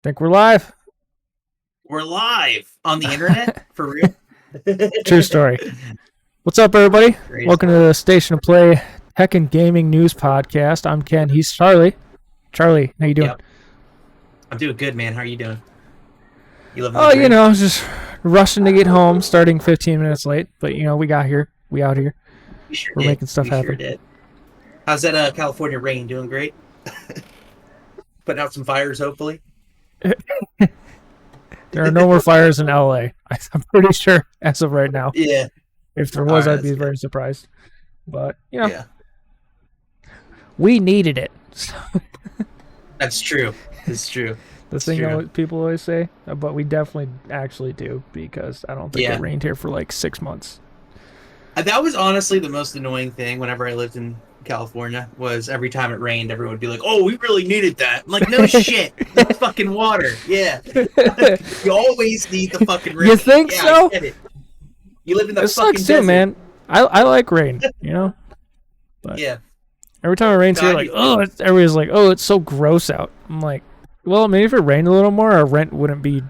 Think we're live? We're live on the internet? For real? True story. What's up, everybody? Great. Welcome to the Station of Play Tech and Gaming News Podcast. I'm Ken. He's Charlie. Charlie, how you doing? Yep. I'm doing good, man. How are you doing? You living Oh, the dream? just rushing to get home, starting 15 minutes late. But, we got here. We out here. We're making stuff happen. Sure did. How's that California rain? Doing great? Putting out some fires, hopefully? There are no more fires in LA. I'm pretty sure as of right now. Yeah. If there was, Alright, I'd be that's very surprised. But, Yeah. we needed it. That's true. It's true. The thing that people always say, but we definitely actually do, because I don't think it rained here for like 6 months. That was honestly the most annoying thing whenever I lived in California, was every time it rained, everyone would be like, oh, we really needed that. I'm like, no shit. It's fucking water. Yeah. You always need the fucking rain. You think so? I get it. You live in the It fucking sucks desert. too, man. I like rain, But Yeah. every time it rains here, everybody's like, oh, it's so gross out. I'm like, well, maybe if it rained a little more, our rent wouldn't be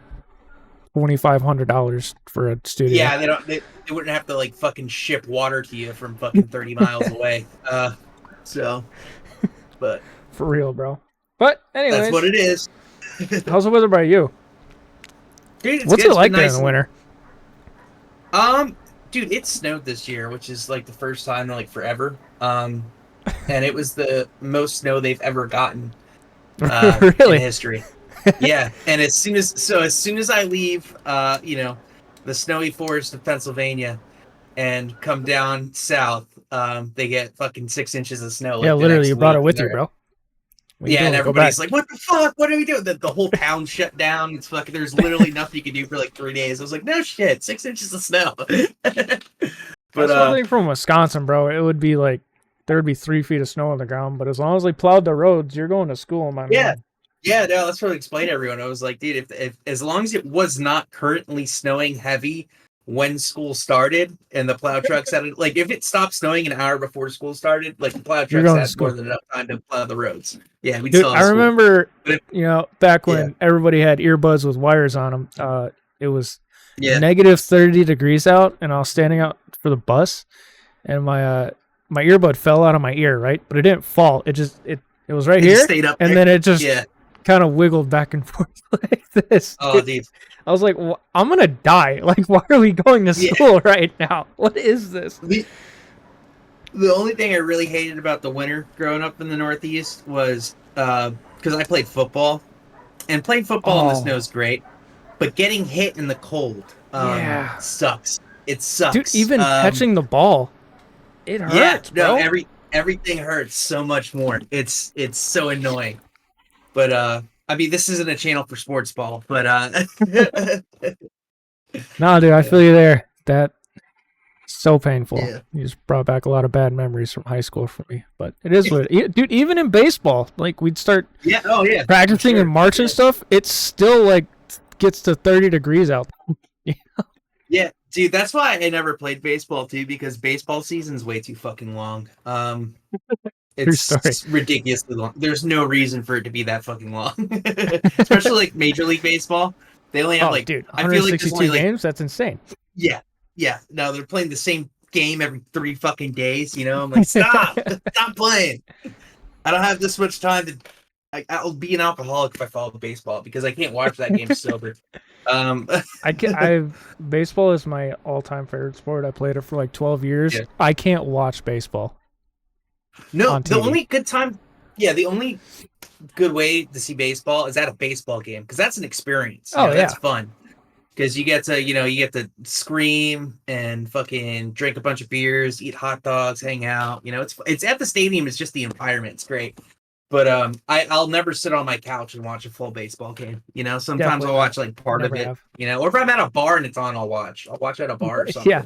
$2,500 for a studio. Yeah, they wouldn't have to fucking ship water to you from fucking 30 miles away. But For real, bro. But anyways, that's what it is. how's the weather by you? Dude, it's What's good. it like It's there been in the winter? Dude, it snowed this year, which is the first time in forever. And it was the most snow they've ever gotten Really? in history. Yeah, and as soon as I leave, the snowy forest of Pennsylvania, and come down south, they get fucking 6 inches of snow. Yeah, literally, you brought it with you, bro. And everybody's like, "What the fuck? What are we doing?" The whole town shut down. It's fucking. There's literally nothing you can do for 3 days. I was like, "No shit, 6 inches of snow." But that's one thing from Wisconsin, bro. It would be there would be 3 feet of snow on the ground, but as long as they plowed the roads, you're going to school, my man. Yeah, no, that's what I explained to everyone. I was like, dude, if as long as it was not currently snowing heavy when school started, and the plow trucks had if it stopped snowing an hour before school started, the plow trucks had more than enough time to plow the roads. Yeah, we still. I remember, back when everybody had earbuds with wires on them. It was negative 30 degrees out, and I was standing out for the bus, and my earbud fell out of my ear, right? But it didn't fall. It was right here, stayed up and there. then it just kind of wiggled back and forth like this. Oh, dude. I was like, well, I'm gonna die. Why are we going to school right now? What is this? The only thing I really hated about the winter growing up in the Northeast was because I played football, and playing football in the snow is great, but getting hit in the cold sucks. It sucks. Dude, even catching the ball, it hurts, bro. No, everything hurts so much more. It's so annoying. But this isn't a channel for sports ball, but No, dude, I feel you there. That's so painful. Yeah. You just brought back a lot of bad memories from high school for me. But it is what dude, even in baseball, we'd start practicing in March and stuff, it's still gets to 30 degrees out. Yeah, dude, that's why I never played baseball too, because baseball season's way too fucking long. It's ridiculously long. There's no reason for it to be that fucking long. Especially Major League Baseball. They only have 162 games? That's insane. Yeah. No, they're playing the same game every 3 fucking days, I'm like, stop playing. I don't have this much time to I'll be an alcoholic if I follow baseball, because I can't watch that game sober. Baseball is my all-time favorite sport. I played it for 12 years. Yeah. I can't watch baseball. No, the only good way to see baseball is at a baseball game, because that's an experience. That's fun. Because you get to scream and fucking drink a bunch of beers, eat hot dogs, hang out. It's at the stadium. It's just the environment. It's great. But I'll never sit on my couch and watch a full baseball game. Sometimes I'll watch part of it. Or if I'm at a bar and it's on, I'll watch at a bar or something. Yeah.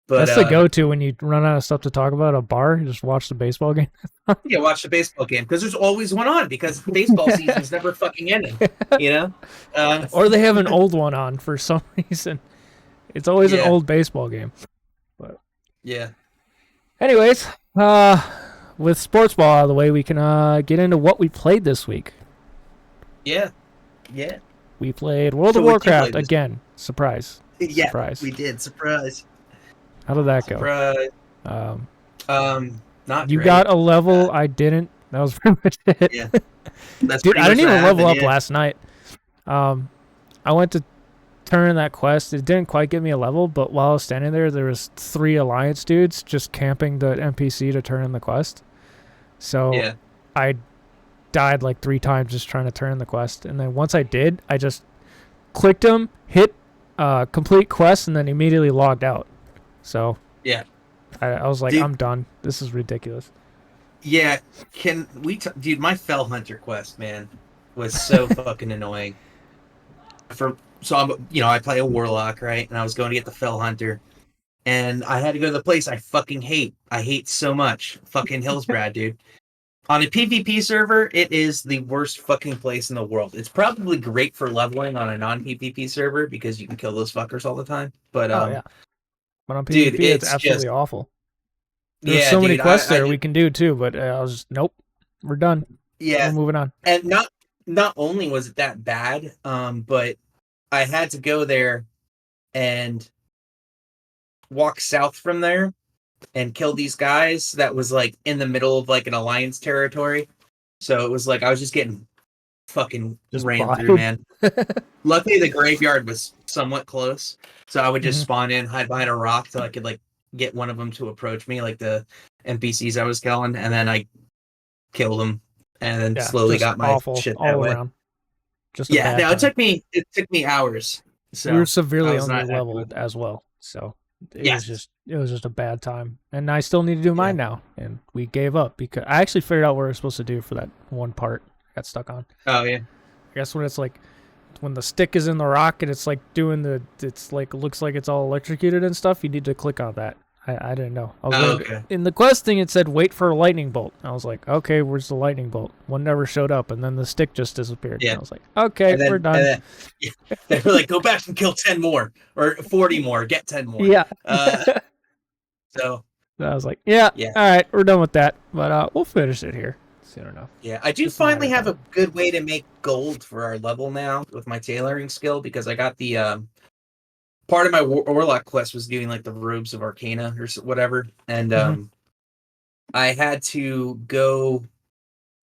But, that's the go-to when you run out of stuff to talk about at a bar. You just watch the baseball game. Yeah, watch the baseball game, because there's always one on, because baseball season's never fucking ending. Or they have an old one on for some reason. It's always an old baseball game. But anyways, with sports ball out of the way, we can get into what we played this week. Yeah. Yeah. We played World of Warcraft again. Surprise. Yeah, surprise. We did. Surprise. How did that go? Surprise. Not you great. got a level. I didn't. That was pretty much it. Yeah. That's Dude, I didn't even level up yeah. last night. I went to turn in that quest. It didn't quite get me a level, but while I was standing there was 3 Alliance dudes just camping the NPC to turn in the quest. So I died like 3 times just trying to turn in the quest. And then once I did, I just clicked them, hit complete quest, and then immediately logged out. So yeah, I was like, dude, I'm done. This is ridiculous. Yeah, can we, dude? My Fell Hunter quest, man, was so fucking annoying. So I play a warlock, right? And I was going to get the Fell Hunter, and I had to go to the place I fucking hate. I hate so much, fucking Hillsbrad, dude. On a PvP server, it is the worst fucking place in the world. It's probably great for leveling on a non-PvP server because you can kill those fuckers all the time. But yeah. But on PvP, dude, it's absolutely just awful. There's so many quests there we can do too, but I was just, nope, we're done. Yeah, we're moving on. And not only was it that bad, but I had to go there and walk south from there and kill these guys that was like in the middle of like an Alliance territory. So it was like I was just getting fucking ran through, man. Luckily the graveyard was somewhat close, so I would just spawn in, hide behind a rock till I could like get one of them to approach me, like the NPCs I was killing, and then I killed them and then slowly got my shit that way. Around. Just it took me hours. So we were severely under-leveled as well, so it was just a bad time, and I still need to do mine now, and we gave up because I actually figured out what we're supposed to do for that one part I got stuck on. Oh yeah, I guess when it's like when the stick is in the rock and it's like doing it's like looks like it's all electrocuted and stuff, you need to click on that. I didn't know. In the quest thing, it said wait for a lightning bolt. I was like, okay, where's the lightning bolt? One never showed up, and then the stick just disappeared. Yeah. I was like, okay, we're done. They were like, go back and kill 10 more or 40 more, get 10 more. Yeah. So I was like, yeah, all right, we're done with that, but we'll finish it here soon enough. Yeah, I do finally have a good way to make gold for our level now with my tailoring skill, because I got the part of my Warlock quest was doing like the robes of Arcana or whatever, and I had to go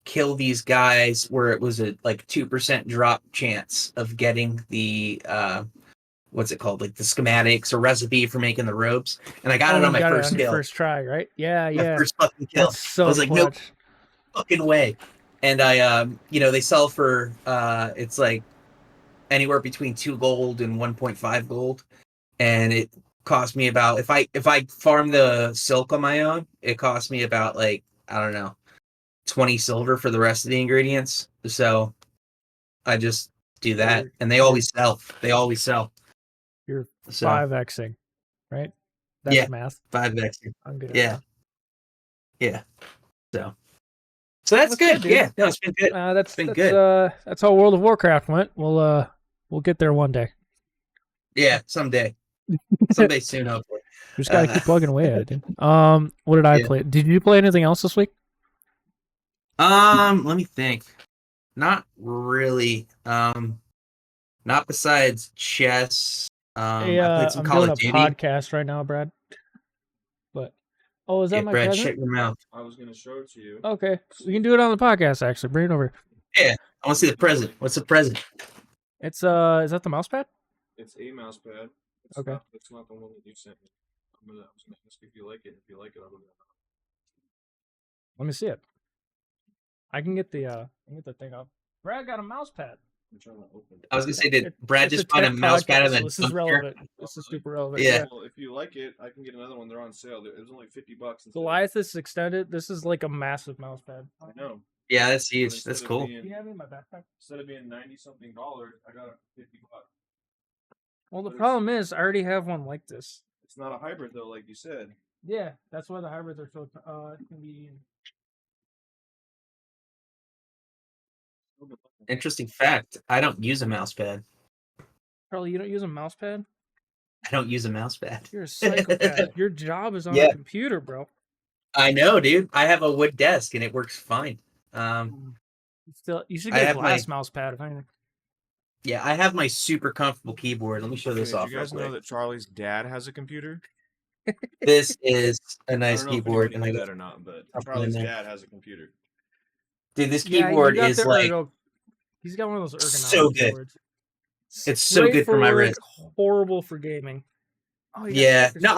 kill these guys where it was a like 2% drop chance of getting the what's it called, like the schematics or recipe for making the robes, and I got it on my first kill, first try, right? Yeah, my first fucking kill. That's so I was like, no fucking way. And I they sell for it's like anywhere between 2 gold and 1.5 gold, and it cost me about, if I farm the silk on my own, it cost me about like, I don't know, 20 silver for the rest of the ingredients. So I just do that, and they always sell. You're 5xing, right? That's math. 5xing. I'm good at that. So that's good. Yeah, no, it's been good. That's good. That's how World of Warcraft went. We'll get there one day. Yeah, someday soon, hopefully. We just gotta keep plugging away at it, dude. What did I play? Did you play anything else this week? Let me think. Not really. Not besides chess. I played some Call of Duty. I'm doing a podcast right now, Brad. But is that my Brad, present? shut your mouth. I was gonna show it to you. Okay, we can do it on the podcast. Actually, bring it over. Yeah, I want to see the present. What's the present? It's is that the mouse pad? It's a mouse pad. It's not the one that you sent me. I was gonna ask if you like it. If you like it, I'll go. Let me see it. I can get the thing up. Brad got a mouse pad. I'm trying to open it. I was gonna say, did Brad just find a mouse pad and then? This is relevant. This is super relevant. Yeah. Well, if you like it, I can get another one. They're on sale. It was only $50. Goliathus extended. This is like a massive mouse pad. I know. Yeah, that's huge. That's cool. Do you have it in my backpack? Instead of being $90-something, I got it for $50. Well, the problem is I already have one like this. It's not a hybrid though, like you said. Yeah, that's why the hybrids are so convenient. Interesting fact. I don't use a mouse pad. Charlie, you don't use a mouse pad? I don't use a mouse pad. You're a psychopath. Your job is on a computer, bro. I know, dude. I have a wood desk and it works fine. You should get a glass mouse pad if anything. Yeah, I have my super comfortable keyboard. Let me show this off. Did you guys know that Charlie's dad has a computer? This is a nice I don't know keyboard. if anybody knew that or not, but Charlie's dad has a computer. Dude, this keyboard is like... He's got one of those ergonomic so good. keyboards. It's so good for my wrist. Horrible for gaming. Oh, yeah. No,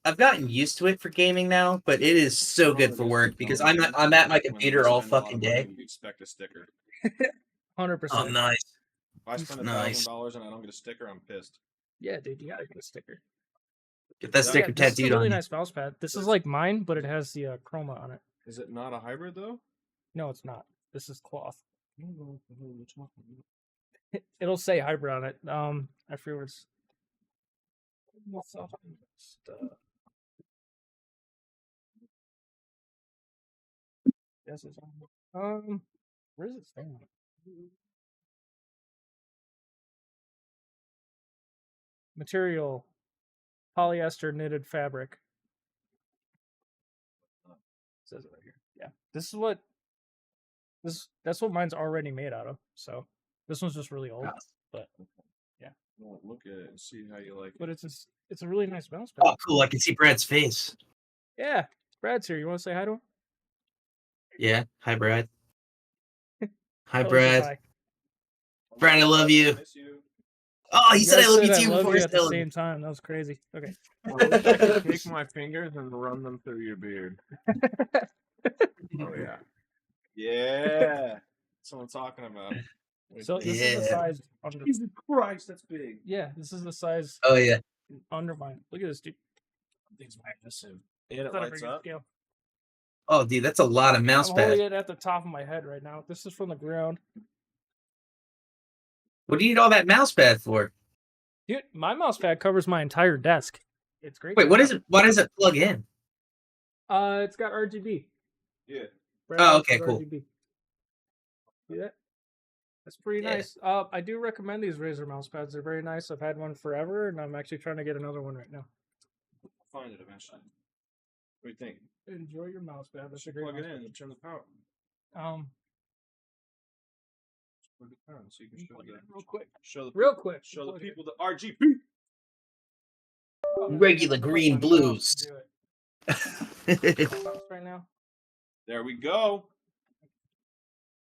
I've gotten used to it for gaming now, but it is so good for work because I'm at my computer all fucking day. You expect a sticker. 100%. Oh, nice. If I spend $1,000 and I don't get a sticker, I'm pissed. Yeah, dude, you gotta get a sticker. Get that sticker tattooed on. This is a really nice mouse pad. This is like mine, but it has the chroma on it. Is it not a hybrid though? No, it's not. This is cloth. It'll say hybrid on it. I forget what's. Yes, it's on. Where is it staying? Material, polyester knitted fabric. It says it right here. Yeah, this is what. That's what mine's already made out of. So this one's just really old, but yeah. Well, look at it and see how you like it. But it's a really nice mouse pad. Oh, cool! I can see Brad's face. Yeah, Brad's here. You want to say hi to him? Yeah. Hi, Brad. Hi, Brad. Brad, I love you. Oh, he said I love you too before at the same time. That was crazy. Okay. Take my fingers and run them through your beard. Oh yeah. Yeah. That's what I'm talking about. So this is the size under. Jesus Christ, that's big. Yeah, this is the size. Oh yeah. Under mine. Look at this, dude. Things massive. And it lights up. Scale. Oh, dude, that's a lot of mouse I'm pad. holding it at the top of my head right now. This is from the ground. What do you need all that mouse pad for? Dude, my mouse pad covers my entire desk. It's great. Wait, what is it? Why does it plug in? It's got RGB. Yeah. Oh, okay, cool. RGB. See that? That's pretty nice. I do recommend these Razer mouse pads. They're very nice. I've had one forever, and I'm actually trying to get another one right now. I'll find it eventually. What do you think? Enjoy your mouse pad. That's a great plug it in and turn the power. Plug it down so you can show real quick. Show the people the RGB. Regular green blues. Right now. There we go.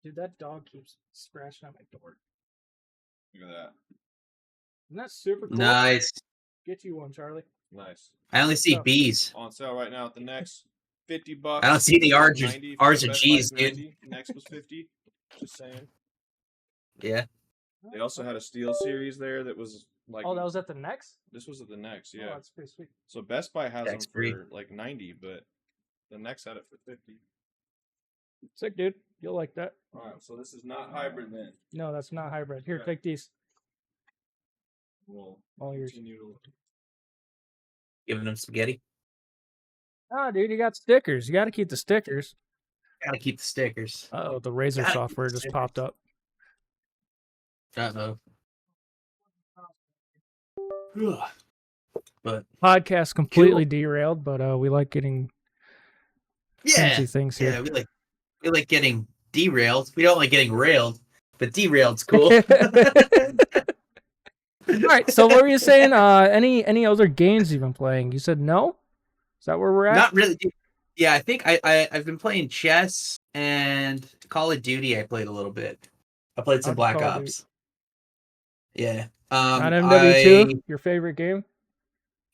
Dude, that dog keeps scratching at my door. Look at that. Isn't that super cool? Nice. Get you one, Charlie. Nice. I only see B's. On sale right now at the next $50. I don't see the R's or G's, dude. Next was 50. Just saying. Yeah. They also had a Steel series there that was like. Oh, that was at the next? This was at the next, yeah. Oh, that's pretty sweet. So Best Buy has them for like 90, but the next had it for 50. Sick, dude. You'll like that. All right, so this is not hybrid then. No, that's not hybrid. Here, take these. We'll all yours. Giving them spaghetti. Ah, dude, you got stickers. You got to keep the stickers. Gotta keep the stickers. Oh, the Razer software just popped up. Uh-oh. But podcast completely derailed, but we like getting fancy things here. Yeah, we like getting derailed. We don't like getting railed, but derailed's cool. All right, so what were you saying? Any other games you've been playing? You said no? Is that where we're at? Not really. Yeah, I think I've been playing chess and Call of Duty. I played a little bit. I played some Black Ops. Yeah. Not MW2, your favorite game?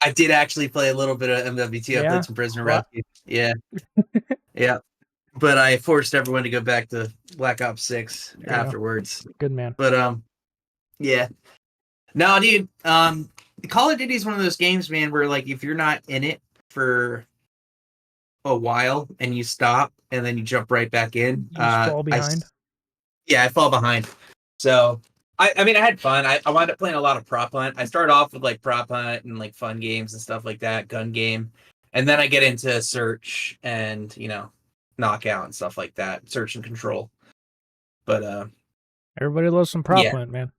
I did actually play a little bit of MW2. I played some Prisoner Rescue. Yeah. Yeah. But I forced everyone to go back to Black Ops 6 afterwards. Good man. But yeah. No, dude, Call of Duty is one of those games, man, where like if you're not in it for a while and you stop and then you jump right back in, you fall behind. I fall behind. So I mean, I had fun. I wound up playing a lot of prop hunt. I started off with like prop hunt and like fun games and stuff like that, gun game, and then I get into search and knockout and stuff like that, search and control. But everybody loves some prop hunt, man.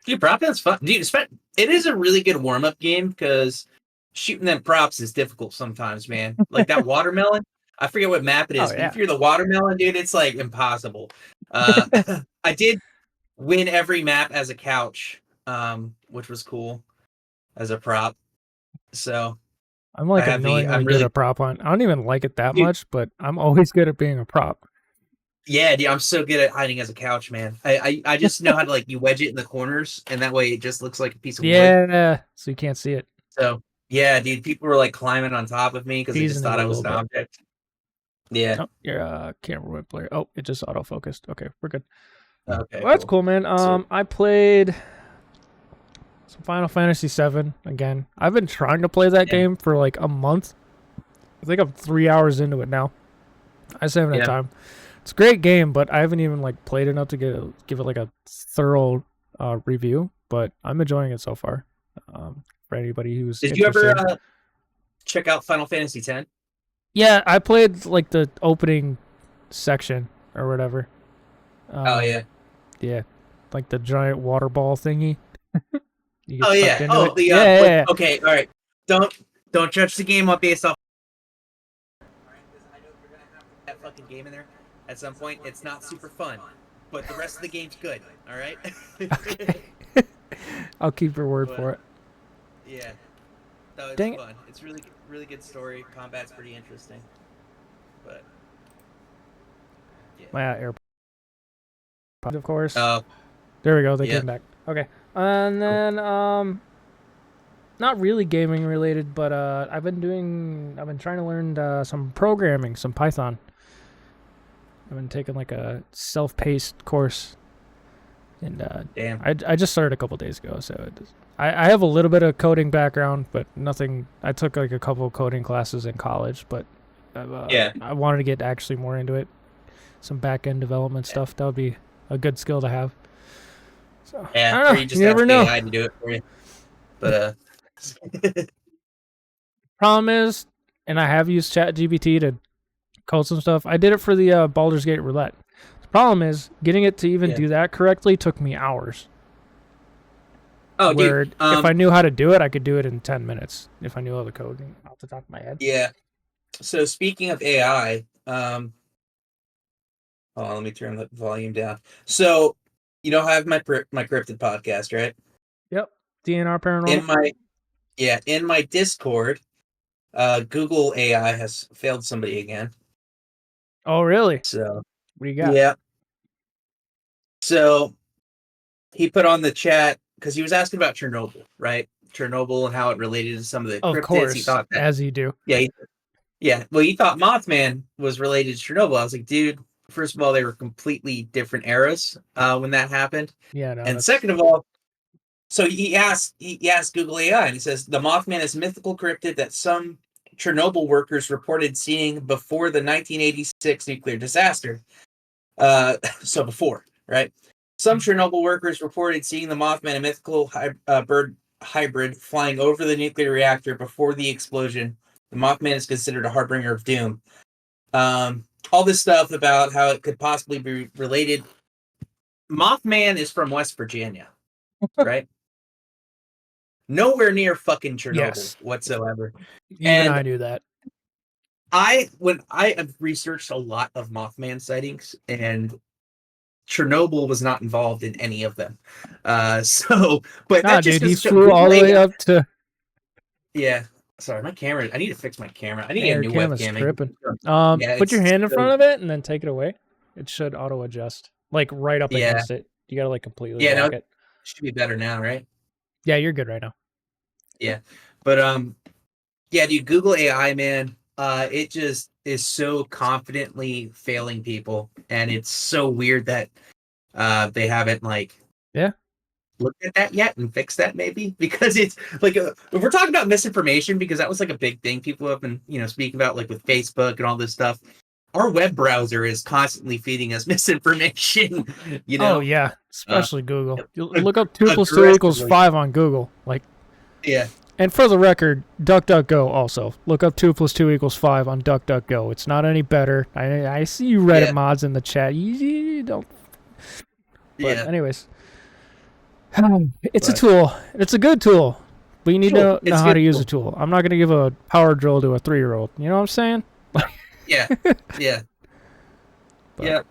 Dude, prop hunt's fun. Dude, it is a really good warm up game because shooting them props is difficult sometimes, man. Like that watermelon. I forget what map it is. But if you're the watermelon, dude, it's like impossible. I did win every map as a couch, which was cool as a prop. So I'm like annoyingly good at prop hunt. I don't even like it that much, but I'm always good at being a prop. Yeah, dude, I'm so good at hiding as a couch, man. I just know how to you wedge it in the corners, and that way it just looks like a piece of wood. Yeah, so you can't see it. So yeah, dude, people were climbing on top of me because they just thought I was an object. Yeah. Oh, your camera went blurry. Oh, it just autofocused. Okay, we're good. Okay, well, that's cool, man. I played some Final Fantasy VII again. I've been trying to play that game for a month. I think I'm 3 hours into it now. I just haven't had time. It's a great game, but I haven't even played enough to give it a thorough review. But I'm enjoying it so far. For anybody who's did interested. You ever check out Final Fantasy X? Yeah, I played the opening section or whatever. Oh yeah. Yeah, the giant water ball thingy. Oh yeah. Oh the yeah. Okay, all right. Don't judge the game based off. I know you're gonna have that fucking game in there at some point. It's not super fun, but the rest of the game's good. All right. Okay. I'll keep your word for it. Yeah. No, it's fun. It's really good story. Combat's pretty interesting. But yeah. My AirPods, of course. There we go. They came back. Okay. And then not really gaming related, but I've been trying to learn some programming, some Python. I've been taking a self-paced course, and damn. I just started a couple days ago, so I have a little bit of coding background, but nothing. I took a couple of coding classes in college, but I wanted to get actually more into it. Some back-end development stuff, that would be a good skill to have. So, yeah, I don't know. You never know. AI to do it for you. But problem is, and I have used ChatGPT to code some stuff. I did it for the Baldur's Gate roulette. The problem is getting it to even do that correctly took me hours. Oh, where dude, if I knew how to do it, I could do it in 10 minutes if I knew all the coding off the top of my head. Yeah. So speaking of AI, hold on, let me turn the volume down. So you know, I have my cryptid podcast, right? Yep. DNR Paranormal. In my Discord, Google AI has failed somebody again. Oh, really? So what do you got? Yeah. So he put on the chat because he was asking about Chernobyl, right? Chernobyl and how it related to some of the cryptids. Of course, he thought that, as you do. Yeah. Well, he thought Mothman was related to Chernobyl. I was like, dude, first of all, they were completely different eras when that happened. Yeah. No, and second of all, so he asked Google AI, and he says the Mothman is a mythical cryptid that some Chernobyl workers reported seeing before the 1986 nuclear disaster. So before, right? Some Chernobyl workers reported seeing the Mothman, a mythical bird hybrid, flying over the nuclear reactor before the explosion. The Mothman is considered a harbinger of doom. All this stuff about how it could possibly be related. Mothman is from West Virginia, right? Nowhere near fucking Chernobyl whatsoever. Even I knew that. When I have researched a lot of Mothman sightings, and Chernobyl was not involved in any of them. But that just he flew all the way up to. Yeah. Sorry, my camera. I need to fix my camera. I need to get a new webcam. Tripping. Put your hand in front of it and then take it away. It should auto adjust, right up against it. You gotta completely block it. Should be better now, right? Yeah, you're good right now. Yeah, but dude, Google AI, man, it just is so confidently failing people, and it's so weird that they haven't looked at that yet and fixed that, maybe, because it's if we're talking about misinformation, because that was a big thing people have been speaking about, with Facebook and all this stuff. Our web browser is constantly feeding us misinformation. Oh yeah, especially Google. You look up 2 + 2 = 5 on Google, Yeah. And for the record, DuckDuckGo also. Look up 2 + 2 = 5 on DuckDuckGo. It's not any better. I see you Reddit mods in the chat. You don't. But anyways, it's a tool. It's a good tool, but you need to know how to use a tool. I'm not going to give a power drill to a 3-year-old. You know what I'm saying? Yeah. Yeah.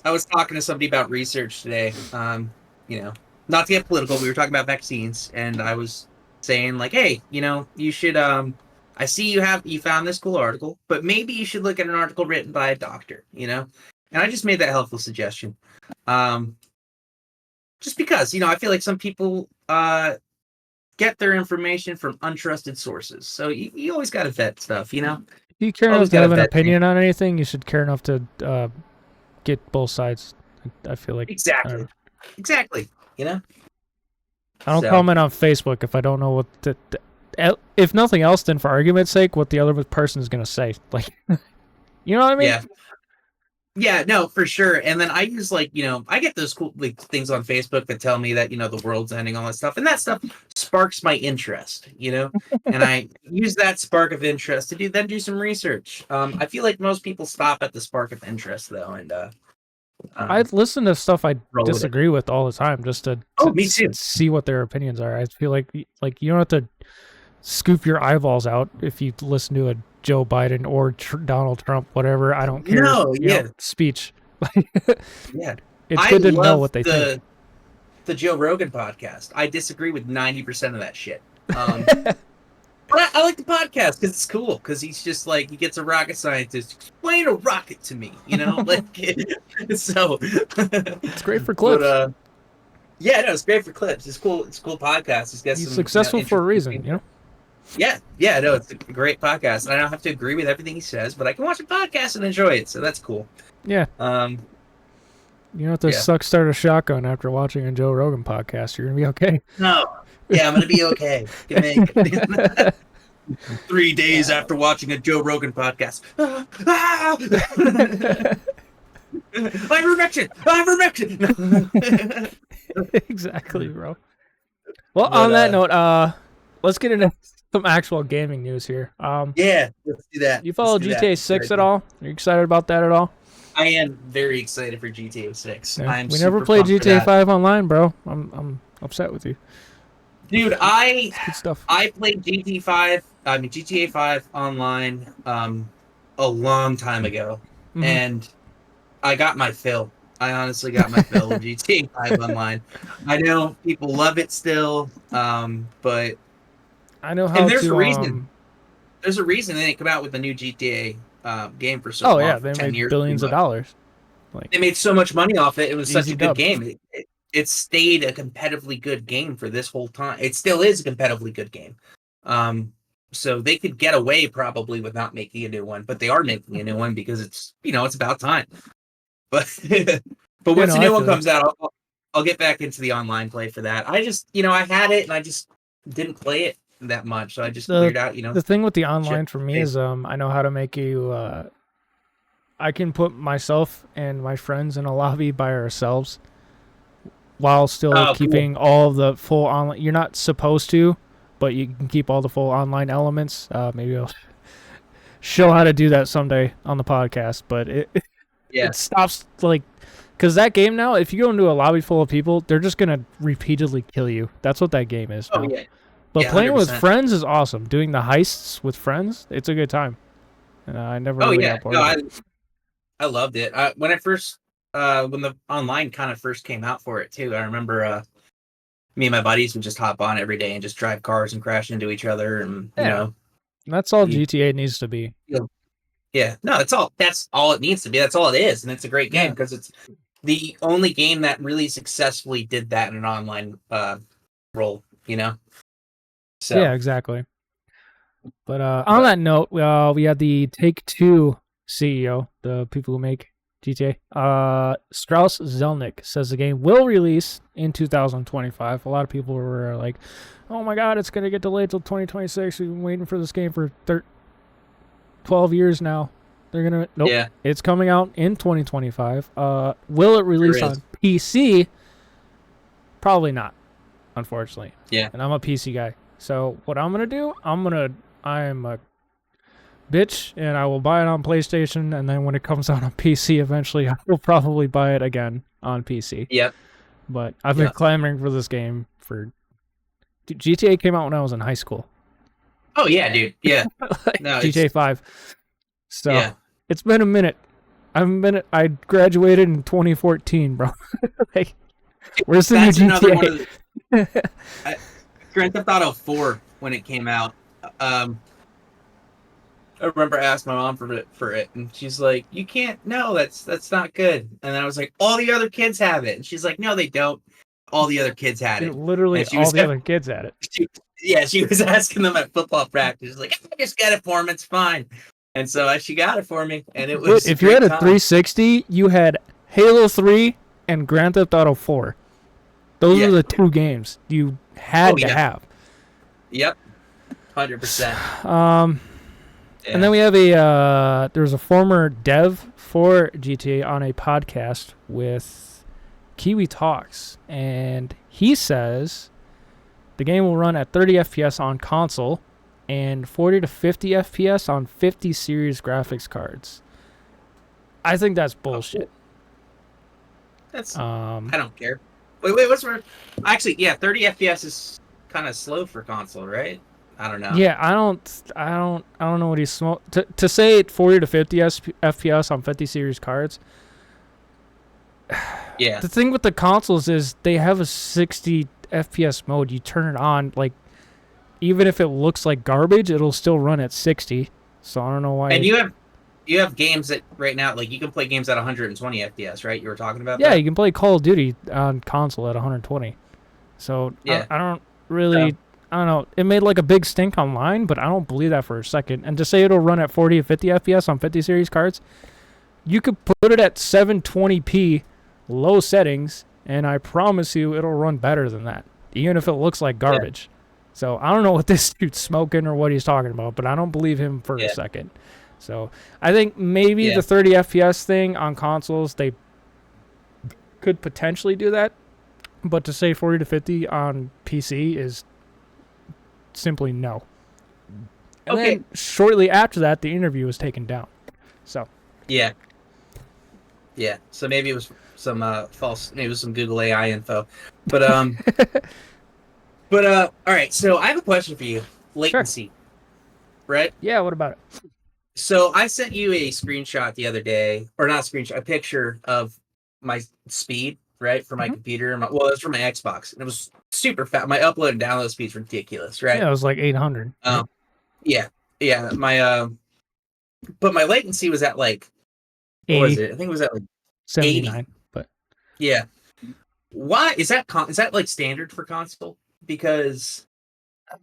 I was talking to somebody about research today. not to get political, we were talking about vaccines, and I was saying like, hey, you should I see you found this cool article, but maybe you should look at an article written by a doctor, and I just made that helpful suggestion. Just because, I feel like some people get their information from untrusted sources. So you always got to vet stuff, If you care enough to have an opinion on anything, you should care enough to get both sides. I feel like exactly. I don't comment on Facebook if I don't know what if nothing else, then for argument's sake, what the other person is gonna say. Like, you know what I mean? Yeah, no, for sure. And then I use I get those cool things on Facebook that tell me that the world's ending, all that stuff, and that stuff sparks my interest, and I use that spark of interest to do some research. I feel like most people stop at the spark of interest though, and I listen to stuff I disagree with all the time just to me too. See what their opinions are. I feel like you don't have to scoop your eyeballs out if you listen to a Joe Biden or Donald Trump, whatever. I don't care. Speech. Yeah, it's good to know what they think. The Joe Rogan podcast. I disagree with 90% of that shit. But I like the podcast because it's cool. Because he's just he gets a rocket scientist explain a rocket to me. So it's great for clips. But, it's great for clips. It's cool. It's a cool podcast. He's successful for a reason. Yeah, no, it's a great podcast. I don't have to agree with everything he says, but I can watch a podcast and enjoy it, so that's cool. Yeah. You don't have to start a shotgun after watching a Joe Rogan podcast. You're gonna be okay. No. Yeah, I'm gonna be okay. 3 days after watching a Joe Rogan podcast. Ivermectin. Exactly, bro. Well, on that note, let's get into some actual gaming news here. Let's do that. You follow GTA 6 at all? Are you excited about that at all? I am very excited for GTA 6. Yeah. We never played GTA 5 online, bro. I'm upset with you. Dude, good stuff. I played GTA 5 online a long time ago, and I got my fill. I honestly got my fill of GTA 5 online. I know people love it still, but I know how. And there's a reason. There's a reason they didn't come out with a new GTA game for so long. Oh yeah, they made billions of dollars. They made so much money off it. It was such a good game. It stayed a competitively good game for this whole time. It still is a competitively good game. So they could get away probably with not making a new one, but they are making a new one because it's it's about time. But once the new one comes out, I'll get back into the online play for that. I just I had it and I just didn't play it that much, so I just cleared out. The thing with the online for me is I know how to make you. I can put myself and my friends in a lobby by ourselves, while still keeping all of the full online. You're not supposed to, but you can keep all the full online elements. Maybe I'll show how to do that someday on the podcast. But it stops because that game now, if you go into a lobby full of people, they're just gonna repeatedly kill you. That's what that game is. Oh yeah. But playing 100%. With friends is awesome. Doing the heists with friends, it's a good time. And I never really got bored of it. I loved it. When the online kind of first came out for it too, I remember me and my buddies would just hop on every day and just drive cars and crash into each other, and that's all GTA needs to be. Yeah, no, that's all it needs to be. That's all it is, and it's a great game because it's the only game that really successfully did that in an online role. So. Yeah, exactly. But on that note, we had the Take-Two CEO, the people who make GTA. Strauss Zelnick says the game will release in 2025. A lot of people were like, oh my god, it's going to get delayed till 2026. We've been waiting for this game for 12 years now. They're going to... Nope. Yeah. It's coming out in 2025. Will it release on PC? Probably not, unfortunately. Yeah. And I'm a PC guy. So what I'm going to do, I am a bitch, and I will buy it on PlayStation, and then when it comes out on PC eventually, I will probably buy it again on PC. Yep. But I've been clamoring for this game for... Dude, GTA came out when I was in high school. Oh, yeah, dude. Yeah. No, GTA 5. So, it's been a minute. I graduated in 2014, bro. Where's the new GTA? Grand Theft Auto 4 when it came out. I remember asking my mom for it, and she's like, "You can't. No, that's not good." And then I was like, "All the other kids have it," and she's like, "No, they don't. All the other kids had it. Literally, all the other kids had it." She was asking them at football practice, she's like, "Just get it for them. It's fine." And so she got it for me, and it was. If you had a 360, you had Halo 3 and Grand Theft Auto 4. Those were the two games you had to have. Yep, 100%. And then we have there's a former dev for GTA on a podcast with Kiwi Talks, and he says the game will run at 30 FPS on console and 40 to 50 FPS on 50 series graphics cards. I think that's bullshit. That's I don't care. Wait, what's wrong? Actually, 30 FPS is kind of slow for console, right? I don't know. Yeah, I don't know what he's to say 40 to 50 FPS on 50 series cards. Yeah. The thing with the consoles is they have a 60 FPS mode. You turn it on, like, even if it looks like garbage, it'll still run at 60. So I don't know why. And you have games that right now, like, you can play games at 120 FPS, right? You were talking about that? Yeah, you can play Call of Duty on console at 120. So yeah. I don't really... I don't know. It made like a big stink online, but I don't believe that for a second. And to say it'll run at 40 to 50 FPS on 50 series cards, you could put it at 720p low settings, and I promise you it'll run better than that, even if it looks like garbage. Yeah. So I don't know what this dude's smoking or what he's talking about, but I don't believe him for a second. So I think maybe the 30 FPS thing on consoles, they could potentially do that, but to say 40 to 50 on PC is simply no. And then shortly after that, the interview was taken down. So yeah. So maybe it was some false. Maybe it was some Google AI info. But all right. So I have a question for you. Latency, right? Yeah. What about it? So I sent you a screenshot the other day, or not a screenshot, a picture of my speed. Right, for my computer. It was for my Xbox, and it was super fast. My upload and download speed's ridiculous, right? Yeah, it was like 800. Yeah. My but my latency was at like 80. What was it? I think it was at like 79. 80. But yeah, why is that? Is that like standard for console? Because I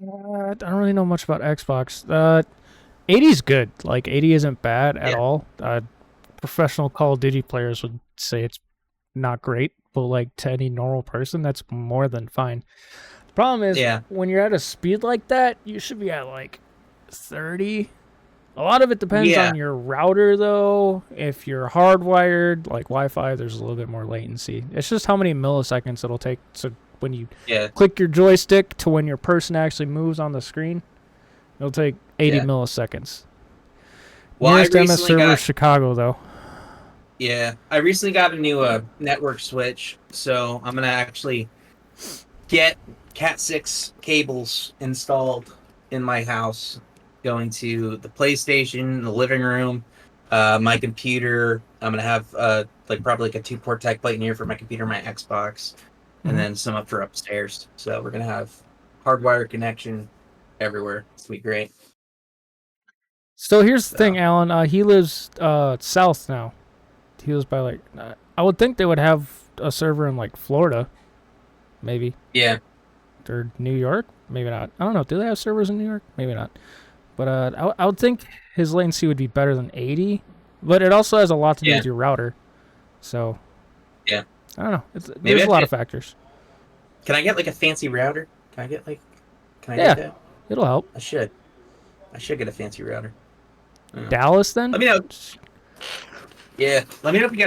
don't really know much about Xbox. 80 is good. Like 80 isn't bad at all. Professional Call of Duty players would say it's not great, but like to any normal person, that's more than fine. The problem is when you're at a speed like that, you should be at like 30. A lot of it depends on your router, though. If you're hardwired, like Wi-Fi, there's a little bit more latency. It's just how many milliseconds it'll take. So when you click your joystick to when your person actually moves on the screen, it'll take 80 milliseconds. Well, nearest MS server is Chicago, though. Yeah, I recently got a new network switch, so I'm going to actually get Cat 6 cables installed in my house, going to the PlayStation, the living room, my computer. I'm going to have probably like a 2-port tech plate in here for my computer, my Xbox, and then some up for upstairs. So we're going to have hardwired connection everywhere. It's going to be great. So here's the thing, Alan. He lives south now. He was by like, I would think they would have a server in like Florida, maybe. Yeah. Or New York, maybe not. I don't know. Do they have servers in New York? Maybe not. But I would think his latency would be better than 80. But it also has a lot to do with your router. So. Yeah. I don't know. There's a lot of factors. Can I get like a fancy router? Can I get that? It'll help. I should get a fancy router. Dallas then? Let me know. Yeah, let me know if you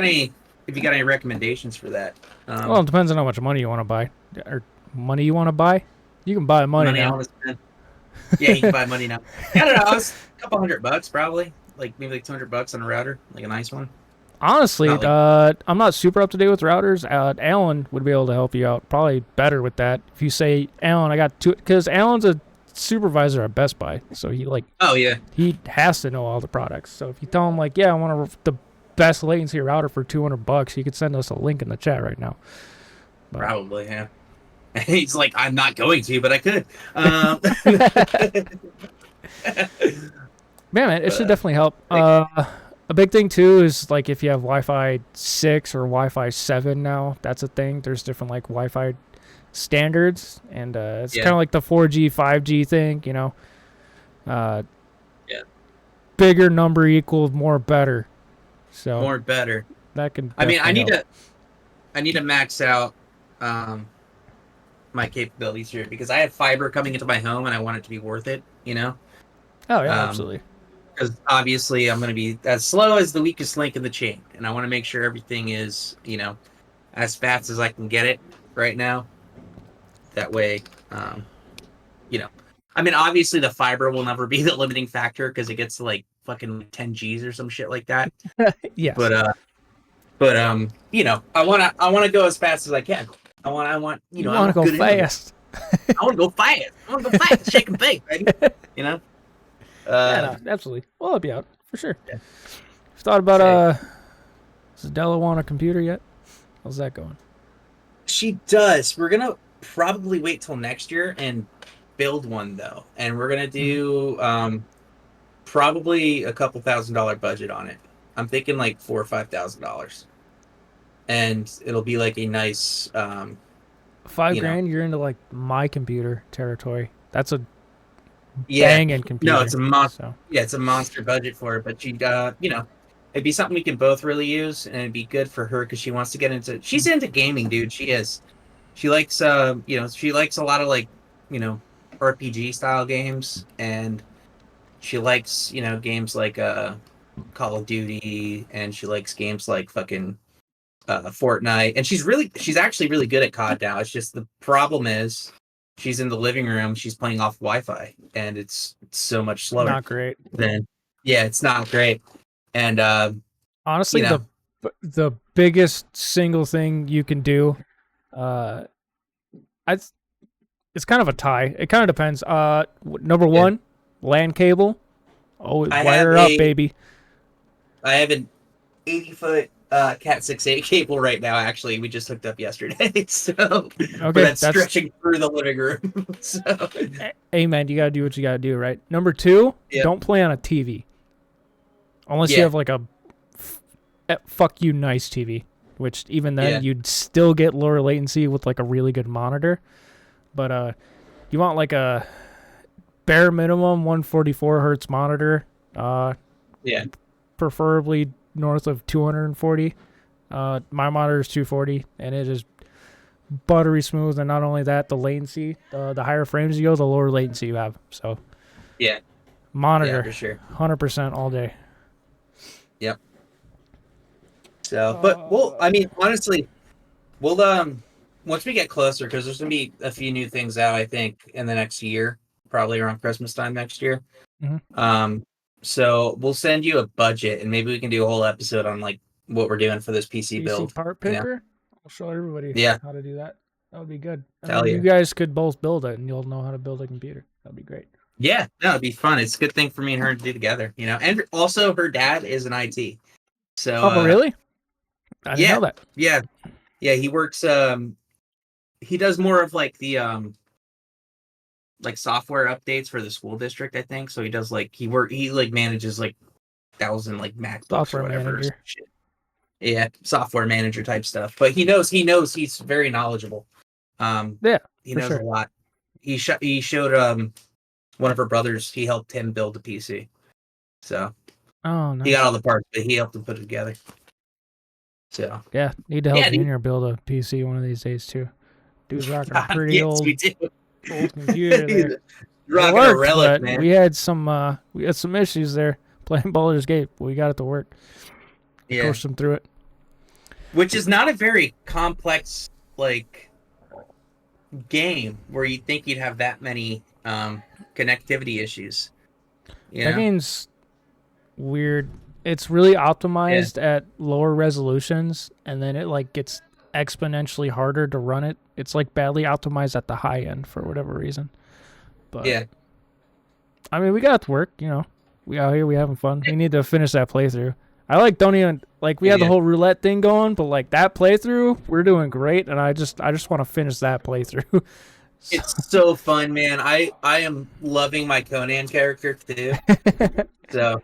got any recommendations for that. Well, it depends on how much money you want to buy. Or money you want to buy? You can buy money now. Yeah, you can buy money now. I don't know. It's a couple $100 probably. Like maybe like $200 on a router, like a nice one. Honestly, I'm not super up to date with routers. Alan would be able to help you out probably better with that. If you say, Alan, I got two, because Alan's a supervisor at Best Buy, so he has to know all the products. So if you tell him like, I want the best latency router for $200, you could send us a link in the chat right now. But. Probably, yeah. He's like, I'm not going to, but I could. Man, it should definitely help. A big thing too is like if you have Wi-Fi 6 or Wi-Fi 7 now, that's a thing. There's different like Wi-Fi standards, and it's kind of like the 4G, 5G thing, you know. Bigger number equals more better. So more better. That can. I mean, I need to max out my capabilities here because I have fiber coming into my home and I want it to be worth it. You know. Oh yeah, absolutely. Because obviously I'm going to be as slow as the weakest link in the chain, and I want to make sure everything is, you know, as fast as I can get it right now. That way, you know, I mean, obviously the fiber will never be the limiting factor because it gets to like fucking 10 Gs or some shit like that. Yes. But you know, I wanna go as fast as I can. I want you know, I want to go fast. I want to go fast. I want to go fast. Shake and bake, baby. You know. Yeah, no, absolutely. We'll help you out for sure. Yeah. Thought about does Della want a computer yet? How's that going? She does. We're gonna probably wait till next year and build one though, and we're gonna do probably a couple $1,000 budget on it. I'm thinking like $4,000 or $5,000, and it'll be like a nice $5,000. You're into like my computer territory. That's a banging computer. No, it's a monster. So. Yeah, it's a monster budget for it. But she, you know, it'd be something we can both really use, and it'd be good for her because she wants to get into. She's into gaming, dude. She is. She likes, you know, she likes a lot of like, you know, RPG style games, and she likes, you know, games like Call of Duty, and she likes games like fucking Fortnite, and she's actually really good at COD now. It's just the problem is she's in the living room, she's playing off Wi-Fi, and it's so much slower. Not great. It's not great. And honestly, you know, the biggest single thing you can do, it's kind of a tie. It kind of depends. Number one, LAN cable. Oh, wire up, baby. I have an 80-foot Cat 6A cable right now. Actually, we just hooked up yesterday, so but that's stretching through the living room. So, hey man, you gotta do what you gotta do, right? Number two, don't play on a TV unless you have like a fuck you nice TV, which even then you'd still get lower latency with like a really good monitor. But you want like a bare minimum 144 hertz monitor. Preferably north of 240. My monitor is 240, and it is buttery smooth. And not only that, the latency, the higher frames you go, the lower latency you have. So monitor, for sure, 100% all day. Yep. So, but I mean, honestly, we'll once we get closer, because there's gonna be a few new things out, I think, in the next year, probably around Christmas time next year. Mm-hmm. So we'll send you a budget, and maybe we can do a whole episode on like what we're doing for this PC build. Part picker. I'll show everybody how to do that. That would be good. You guys could both build it, and you'll know how to build a computer. That'd be great. Yeah, that'd be fun. It's a good thing for me and her to do together, you know. And also, her dad is an IT. So. Really? I didn't know that. Yeah. He works. He does more of like the like software updates for the school district, I think. So he does like he like manages like 1,000 like MacBooks software or whatever. Manager. Yeah, software manager type stuff. But he knows he's very knowledgeable. He knows a lot. He showed one of her brothers. He helped him build a PC. So nice. He got all the parts, but he helped him put it together. So need to help Junior build a PC one of these days too. Dude's rocking a pretty old computer there. Rocking a relic, man. We had some issues there playing Baldur's Gate, but we got it to work. Pushed them through it. Which is not a very complex like game where you'd think you'd have that many connectivity issues. That game's weird. It's really optimized at lower resolutions, and then it like gets exponentially harder to run it. It's like badly optimized at the high end for whatever reason. But I mean, we got it to work, you know. We out here, we having fun. We need to finish that playthrough. like don't even like we had the whole roulette thing going, but like that playthrough, we're doing great, and I just want to finish that playthrough. It's so fun, man. I am loving my Conan character too. So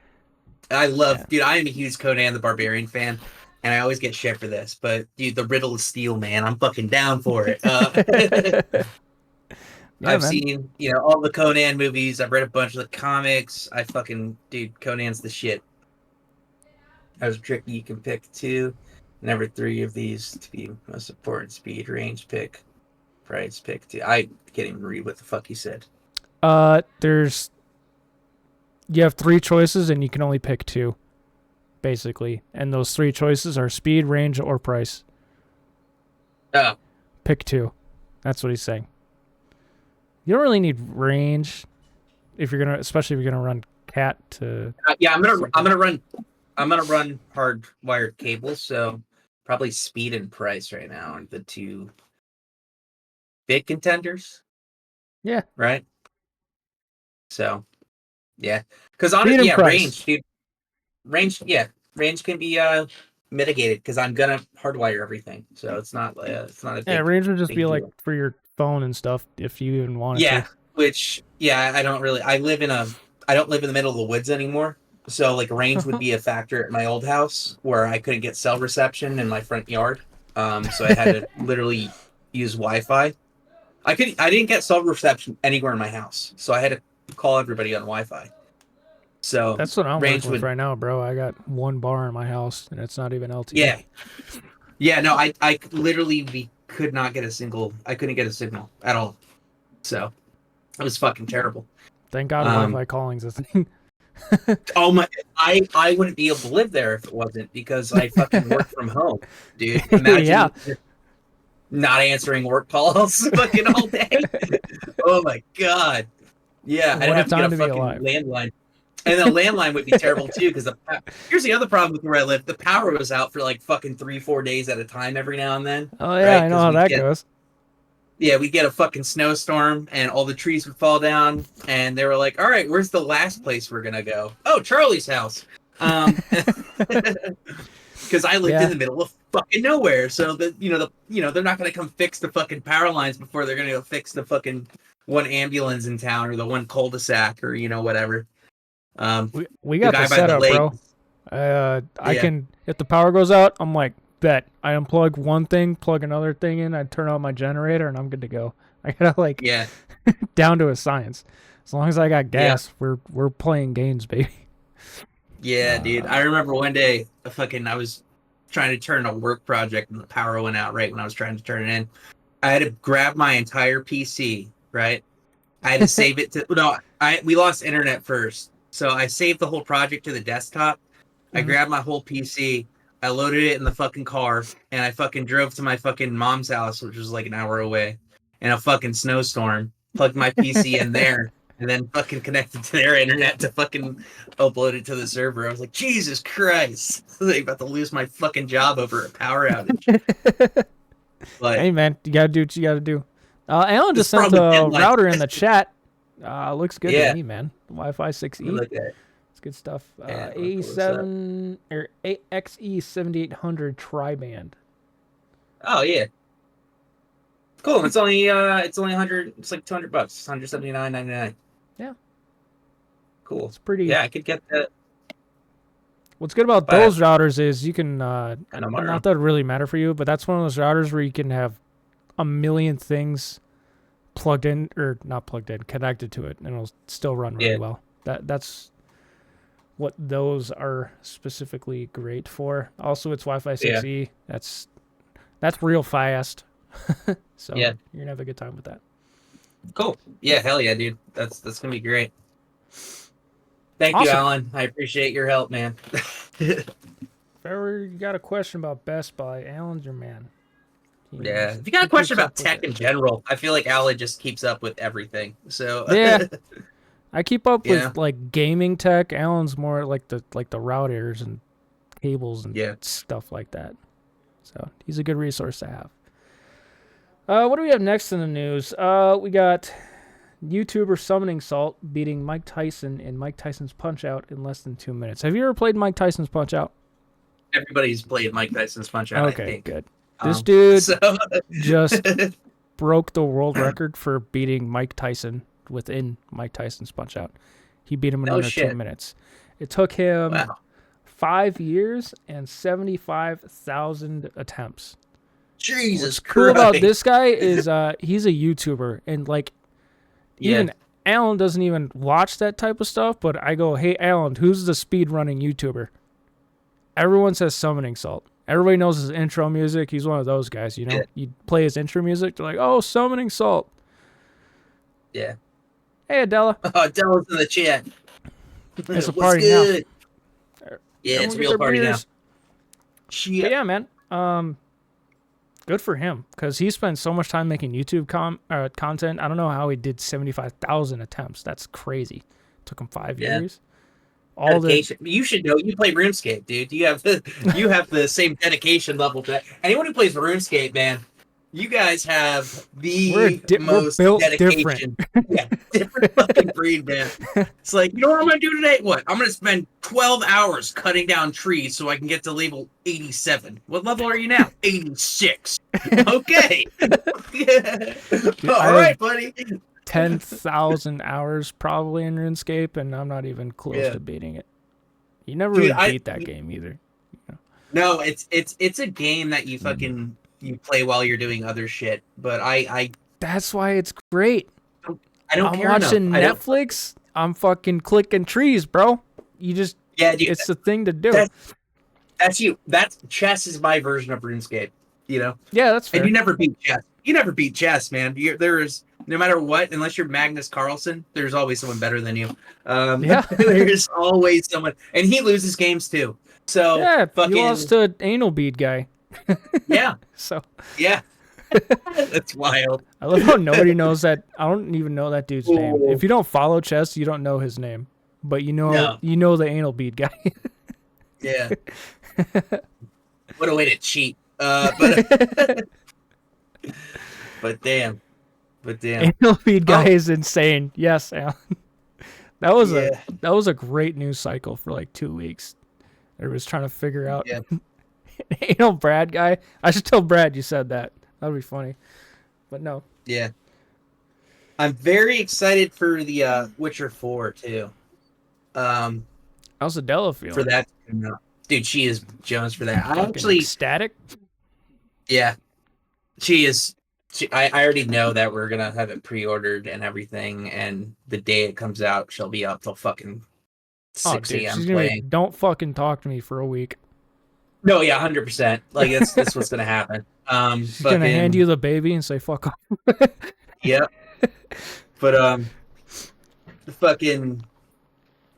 I love, dude. I am a huge Conan the Barbarian fan, and I always get shit for this. But dude, the Riddle of Steel, man, I'm fucking down for it. I've seen, all the Conan movies. I've read a bunch of the comics. Dude, Conan's the shit. As a trick, you can pick 2, number 3 of these to be most important: speed, range, pick, price, pick 2. I can't even read what the fuck he said. You have 3 choices and you can only pick 2, basically. And those 3 choices are speed, range, or price. Oh. Pick 2. That's what he's saying. You don't really need range especially if you're gonna run cat to. Yeah, I'm gonna run hardwired cables, so probably speed and price right now are the 2 big contenders. Yeah. Right. So, yeah, because honestly, range can be mitigated because I'm gonna hardwire everything, so it's not a big, range would just be deal. like for your phone and stuff if you even wanted to. I don't live in the middle of the woods anymore, so like range would be a factor at my old house where I couldn't get cell reception in my front yard, so I had to literally use Wi-Fi. I didn't get cell reception anywhere in my house, so I had to call everybody on Wi-Fi. So that's what I'm working with right now, bro. I got 1 bar in my house, and it's not even LTE. Yeah. No, I literally could not get a signal. I couldn't get a signal at all. So it was fucking terrible. Thank God Wi-Fi calling's a thing. Oh my! I wouldn't be able to live there if it wasn't, because I fucking work from home, dude. Imagine not answering work calls fucking all day. Oh my God! Yeah, I'd have to get a fucking landline. And the landline would be terrible too, because here's the other problem with where I live: the power was out for like fucking 3-4 days at a time every now and then. Oh yeah, right? I know how that goes. Yeah, we'd get a fucking snowstorm, and all the trees would fall down, and they were like, "All right, where's the last place we're gonna go?" Oh, Charlie's house. Because I lived in the middle of fucking nowhere, so they're not gonna come fix the fucking power lines before they're gonna go fix the fucking one ambulance in town or the one cul-de-sac or whatever. We got the setup, bro. I can, if the power goes out, I'm like, bet. I unplug one thing, plug another thing in, I turn on my generator, and I'm good to go. I gotta down to a science. As long as I got gas, we're playing games, baby. Yeah, dude. I remember one day, I was trying to turn a work project, and the power went out right when I was trying to turn it in. I had to grab my entire PC, right? I had to save it to we lost internet first. So I saved the whole project to the desktop. I grabbed my whole PC, I loaded it in the fucking car, and I fucking drove to my fucking mom's house, which was like an hour away, in a fucking snowstorm, plugged my PC in there, and then fucking connected to their internet to fucking upload it to the server. I was like, Jesus Christ. I'm about to lose my fucking job over a power outage. But, hey, man, you gotta do what you gotta do. Alan just sent a router in the chat. Looks good to me, man. Wi-Fi 6E. Look at it. It's good stuff. AE7 or XE7800 tri-band. Oh yeah. Cool. It's only 100. It's like $200. $179.99. Yeah. Cool. It's pretty. Yeah, I could get that. What's good about those routers is you can. Not that it really matter for you, but that's one of those routers where you can have a million things plugged in or not plugged in, connected to it, and it'll still run really well. That's what those are specifically great for. Also, it's Wi-Fi 6E. That's real fast. So you're gonna have a good time with that. Cool. Yeah, hell yeah, dude. That's gonna be great. Thank you, Alan. I appreciate your help, man. If ever you got a question about Best Buy, Alan's your man. If you got a question about tech in general, I feel like Alan just keeps up with everything. So I keep up with like gaming tech. Alan's more like the routers and cables and stuff like that. So he's a good resource to have. What do we have next in the news? We got YouTuber Summoning Salt beating Mike Tyson in Mike Tyson's Punch-Out in less than 2 minutes. Have you ever played Mike Tyson's Punch-Out? everybody's played Mike Tyson's Punch-Out. Okay, I think. good. This dude So... just broke the world record for beating Mike Tyson within Mike Tyson's Punch-Out. He beat him in under 2 minutes. It took him 5 years and 75,000 attempts. Jesus Christ. Cool about this guy is he's a YouTuber, and like even Alan doesn't even watch that type of stuff, but I go, hey Alan, who's the speedrunning YouTuber? Everyone says Summoning Salt. Everybody knows his intro music. He's one of those guys, you know? You play his intro music, they're like, oh, Summoning Salt. Yeah. Hey, Adela. Oh, Adela's in the chat. It's a party now. Yeah, it's a real party now. But yeah, man. Good for him, because he spent so much time making YouTube content. I don't know how he did 75,000 attempts. That's crazy. Took him 5 years. You should know. You play RuneScape, dude. You have the same dedication level to that. Anyone who plays RuneScape, man, you guys have the most dedication. Different fucking breed, man. It's like, you know what I'm gonna do today? What? I'm gonna spend 12 hours cutting down trees so I can get to level 87. What level are you now? 86. Okay. All right, buddy. 10,000 hours probably in RuneScape, and I'm not even close to beating it. You never really beat that game either. You know? No, it's a game that you fucking you play while you're doing other shit. But I that's why it's great. I'm watching Netflix. I'm fucking clicking trees, bro. You just dude, it's the thing to do. That's you. That's chess is my version of RuneScape. You know. Yeah, that's fair. And you never beat chess. You never beat chess, man. There is. No matter what, unless you're Magnus Carlsen, there's always someone better than you. There's always someone, and he loses games too. So he lost to Anal Bead guy. So that's wild. I love how nobody knows that. I don't even know that dude's name. If you don't follow chess, you don't know his name, but you know the Anal Bead guy. Yeah. What a way to cheat. But damn. Anal Feed guy is insane. Yes, Alan. That was a great news cycle for like 2 weeks. Everybody's trying to figure out Anal Brad guy. I should tell Brad you said that. That'd be funny. But no. Yeah. I'm very excited for the Witcher 4 too. How's Adela feeling? For that, dude, she is Jones for that. I actually ecstatic. Yeah, she is. I already know that we're gonna have it pre-ordered and everything, and the day it comes out, she'll be up till fucking 6 a.m. playing. Don't fucking talk to me for a week. No, yeah, 100%. Like that's what's gonna happen. She's gonna hand you the baby and say fuck off. Yep. But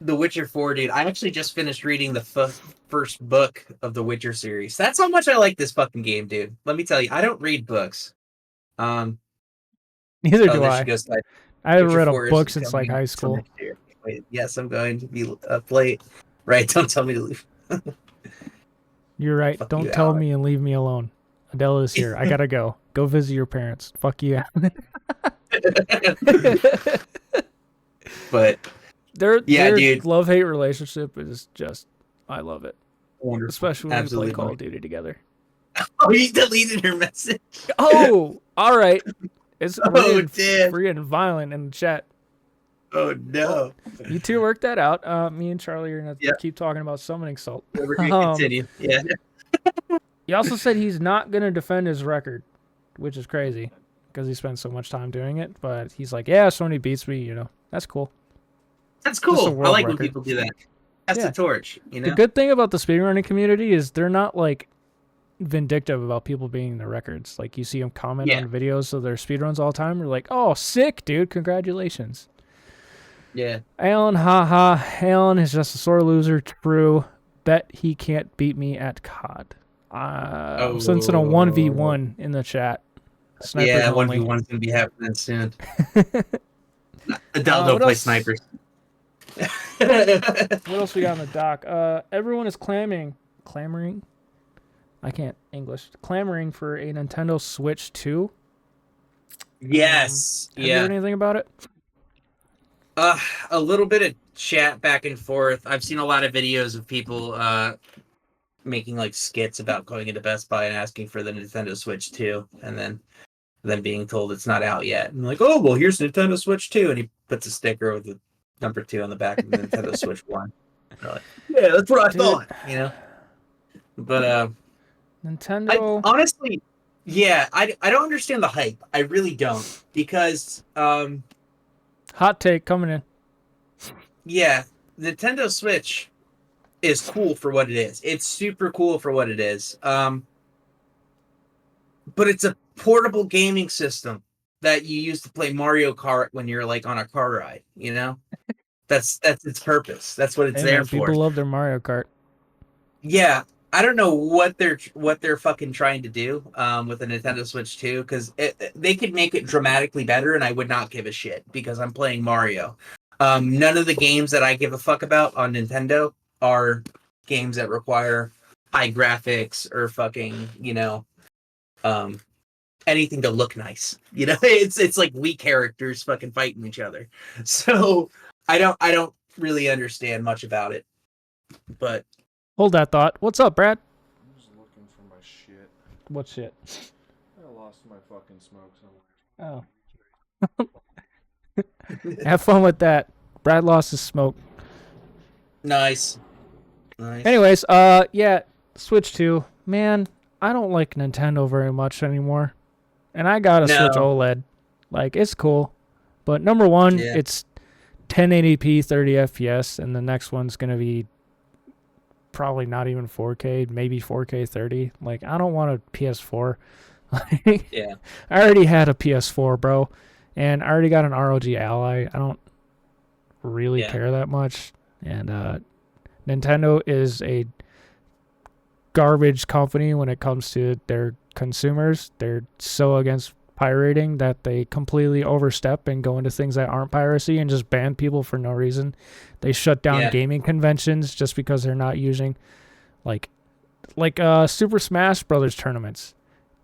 The Witcher 4, dude. I actually just finished reading the first book of the Witcher series. That's how much I like this fucking game, dude. Let me tell you, I don't read books. Neither do I. I haven't read a book since like high school. Wait, yes, I'm going to be up late. Right, don't tell me to leave. You're right. Fuck don't you, tell Alan. me and leave me alone. Adela is here. I gotta go. Go visit your parents. Fuck you, Alan. But their dude. love-hate relationship is just, I love it. Wonderful. Especially when we play Call of Duty together. Oh, you deleted her message. Oh, all right. It's damn. free and violent in the chat. Oh no. You two work that out. Me and Charlie are gonna keep talking about Summoning Salt. We're gonna continue. Yeah. He also said he's not gonna defend his record, which is crazy because he spent so much time doing it. But he's like, yeah, Sony beats me. You know, that's cool. That's cool. I like when people do that. That's the torch. You know. The good thing about the speedrunning community is they're not like vindictive about people beating their records. Like you see them comment on videos of their speedruns all the time. We're like, oh, sick, dude! Congratulations. Yeah. Alan, haha. Alan is just a sore loser. True. Bet he can't beat me at COD. I'm sensing a 1v1 in the chat. Snipers 1v1 is going to be happening soon. Adele don't play snipers. What else we got on the dock? Everyone is clamoring. I can't English. Clamoring for a Nintendo Switch 2. Yes. Have you heard anything about it? A little bit of chat back and forth. I've seen a lot of videos of people making like skits about going into Best Buy and asking for the Nintendo Switch 2, and then being told it's not out yet. And like, oh well, here's Nintendo Switch 2, and he puts a sticker with the number 2 on the back of the Nintendo Switch 1. Like, yeah, that's what I thought, you know. But Nintendo, honestly, yeah, I don't understand the hype. I really don't, because hot take coming in. Yeah, Nintendo Switch is cool for what it is. It's super cool for what it is. But it's a portable gaming system that you use to play Mario Kart when you're like on a car ride, you know? That's its purpose. That's what it's there for. People love their Mario Kart. Yeah, I don't know what they're fucking trying to do with the Nintendo Switch 2, because they could make it dramatically better, and I would not give a shit because I'm playing Mario. None of the games that I give a fuck about on Nintendo are games that require high graphics or fucking, you know, anything to look nice. You know, it's like Wii characters fucking fighting each other. So I don't really understand much about it. But hold that thought. What's up, Brad? I'm just looking for my shit. What shit? I lost my fucking smoke somewhere. Oh. Have fun with that. Brad lost his smoke. Nice. Anyways, yeah, Switch 2. Man, I don't like Nintendo very much anymore. And I got a Switch OLED. Like, it's cool. But number one, it's 1080p 30 FPS, and the next one's going to be probably not even 4K, maybe 4K 30. Like, I don't want a PS4. Yeah. I already had a PS4, bro, and I already got an ROG Ally. I don't really care that much. And Nintendo is a garbage company when it comes to their consumers. They're so against pirating that they completely overstep and go into things that aren't piracy and just ban people for no reason. They shut down gaming conventions just because they're not using like Super Smash Brothers tournaments.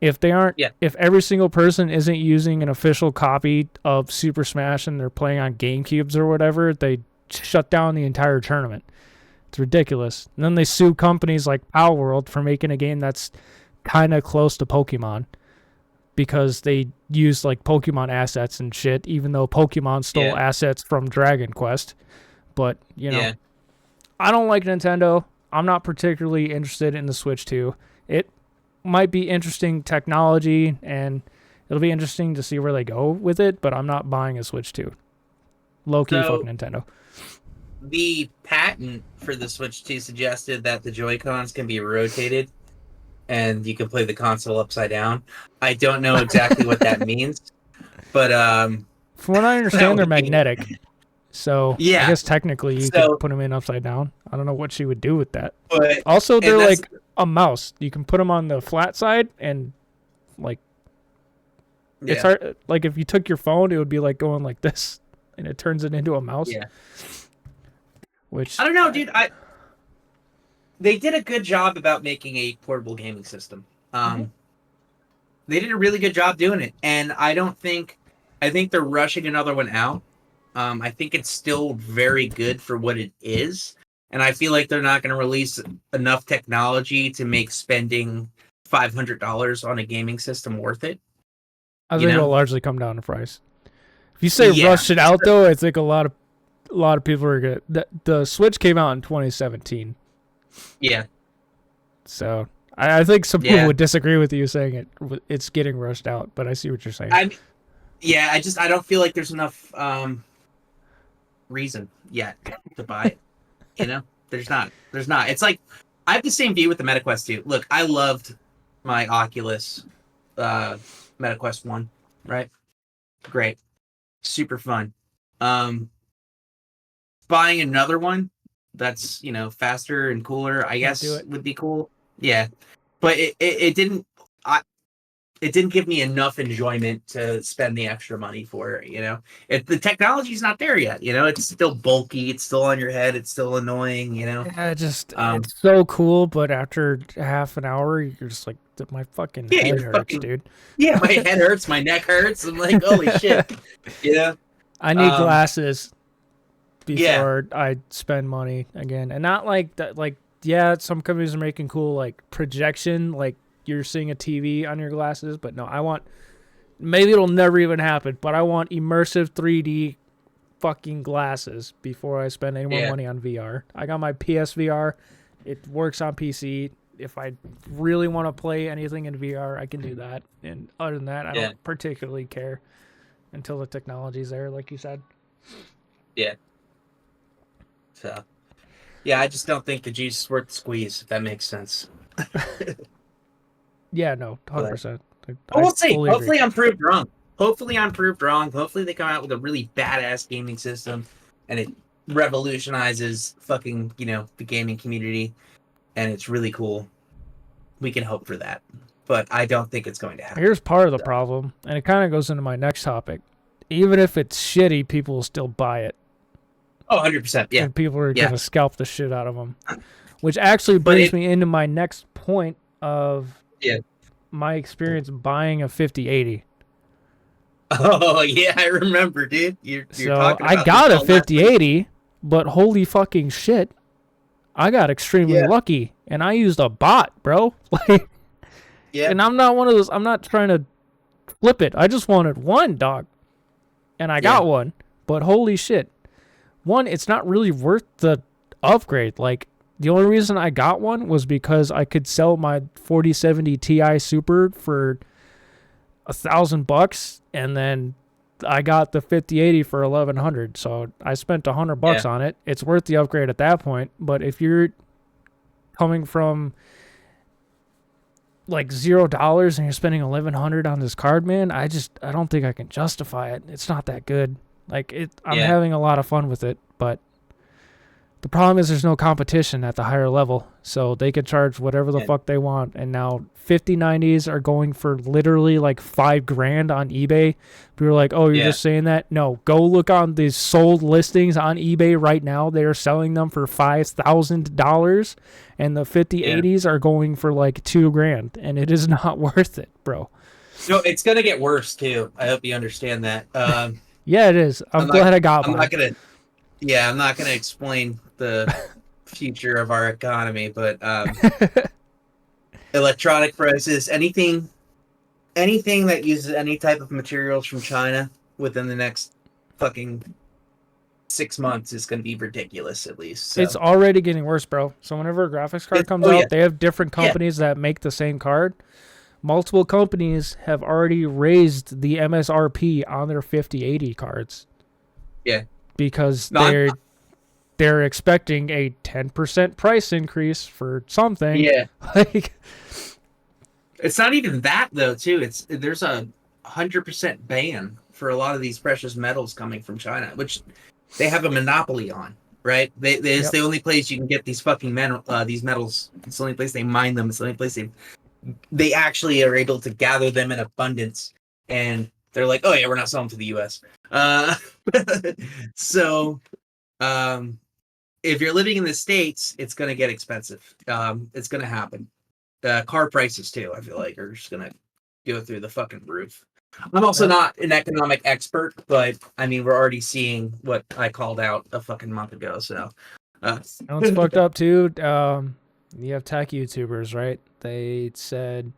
If they aren't, if every single person isn't using an official copy of Super Smash and they're playing on GameCubes or whatever, they shut down the entire tournament. It's ridiculous. And then they sue companies like Power World for making a game that's kind of close to Pokemon because they use like Pokemon assets and shit, even though Pokemon stole assets from Dragon Quest. But, you know, I don't like Nintendo. I'm not particularly interested in the Switch 2. It might be interesting technology, and it'll be interesting to see where they go with it, but I'm not buying a Switch 2. Low-key fuck Nintendo. The patent for the Switch 2 suggested that the Joy-Cons can be rotated, and you can play the console upside down. I don't know exactly what that means, but from what I understand, they're magnetic. So I guess technically you could put them in upside down. I don't know what she would do with that. But also, they're like a mouse. You can put them on the flat side, and like it's hard. Like if you took your phone, it would be like going like this, and it turns it into a mouse. Yeah. Which I don't know, dude. They did a good job about making a portable gaming system. They did a really good job doing it, and I think they're rushing another one out. I think it's still very good for what it is, and I feel like they're not going to release enough technology to make spending $500 on a gaming system worth it. I think it'll largely come down to price. If you say rush it out, though, I think a lot of people are good. The Switch came out in 2017. Yeah. So I think some people would disagree with you saying it's getting rushed out, but I see what you're saying. I don't feel like there's enough reason yet to buy it. You know, there's not. It's like I have the same view with the MetaQuest 2. Look, I loved my Oculus MetaQuest 1, right? Great. Super fun. Buying another one that's, you know, faster and cooler, I guess would be cool. Yeah. But it didn't give me enough enjoyment to spend the extra money for it, you know? The technology's not there yet, you know? It's still bulky, it's still on your head, it's still annoying, you know? Yeah, it's so cool, but after half an hour, you're just like, my fucking head hurts, dude. Yeah, my head hurts, my neck hurts, I'm like, holy shit, you know? I need glasses before I spend money again. And not like that, like yeah, some companies are making cool like projection, like you're seeing a TV on your glasses, but no, I want, maybe it'll never even happen, but I want immersive 3D fucking glasses before I spend any more money on VR. I got my PSVR. It works on PC. If I really want to play anything in VR, I can do that. And other than that, I don't particularly care until the technology's there, like you said. Yeah. So, yeah, I just don't think the juice is worth the squeeze, if that makes sense. Yeah, no, 100%. We'll see. Hopefully I'm proved wrong. Hopefully they come out with a really badass gaming system and it revolutionizes fucking, the gaming community and it's really cool. We can hope for that. But I don't think it's going to happen. Here's part of the problem, and it kind of goes into my next topic. Even if it's shitty, people will still buy it. Oh, 100%. Yeah. And people are going to scalp the shit out of them. Which actually brings me into my next point of my experience buying a 5080. Oh, yeah, I remember, dude. You're talking about I got a 5080, but holy fucking shit, I got extremely lucky, and I used a bot, bro. Like, and I'm not one of those. I'm not trying to flip it. I just wanted one, dog, and I got one. But holy shit, one, it's not really worth the upgrade. Like, the only reason I got one was because I could sell my 4070 Ti Super for $1,000, and then I got the 5080 for $1,100. So I spent $100 on it. It's worth the upgrade at that point. But if you're coming from like $0 and you're spending $1,100 on this card, man, I don't think I can justify it. It's not that good. Like, I'm having a lot of fun with it, but the problem is there's no competition at the higher level, so they could charge whatever the fuck they want. And now 5090s are going for literally like $5,000 on eBay. We were like, oh, you're just saying that? No, go look on these sold listings on eBay right now. They are selling them for $5,000, and the 5080s are going for like $2,000, and it is not worth it, bro. No, it's gonna get worse too. I hope you understand that. Yeah, it is. I'm glad I got one. I'm not gonna explain the future of our economy, but electronic prices, anything that uses any type of materials from China within the next fucking 6 months is going to be ridiculous, at least. So. It's already getting worse, bro. So whenever a graphics card comes out, they have different companies that make the same card. Multiple companies have already raised the MSRP on their 5080 cards. Yeah. Because they're expecting a 10% price increase for something. Yeah. Like, it's not even that though, too. There's a 100% ban for a lot of these precious metals coming from China, which they have a monopoly on, right? It's the only place you can get these fucking these metals. It's the only place they mine them. It's the only place they actually are able to gather them in abundance. And they're like, oh yeah, we're not selling to the US. So, if you're living in the States, it's going to get expensive. It's going to happen. Car prices too, I feel like, are just going to go through the fucking roof. I'm also not an economic expert, but I mean, we're already seeing what I called out a fucking month ago. So, it's fucked up too. You have tech YouTubers, right? They said,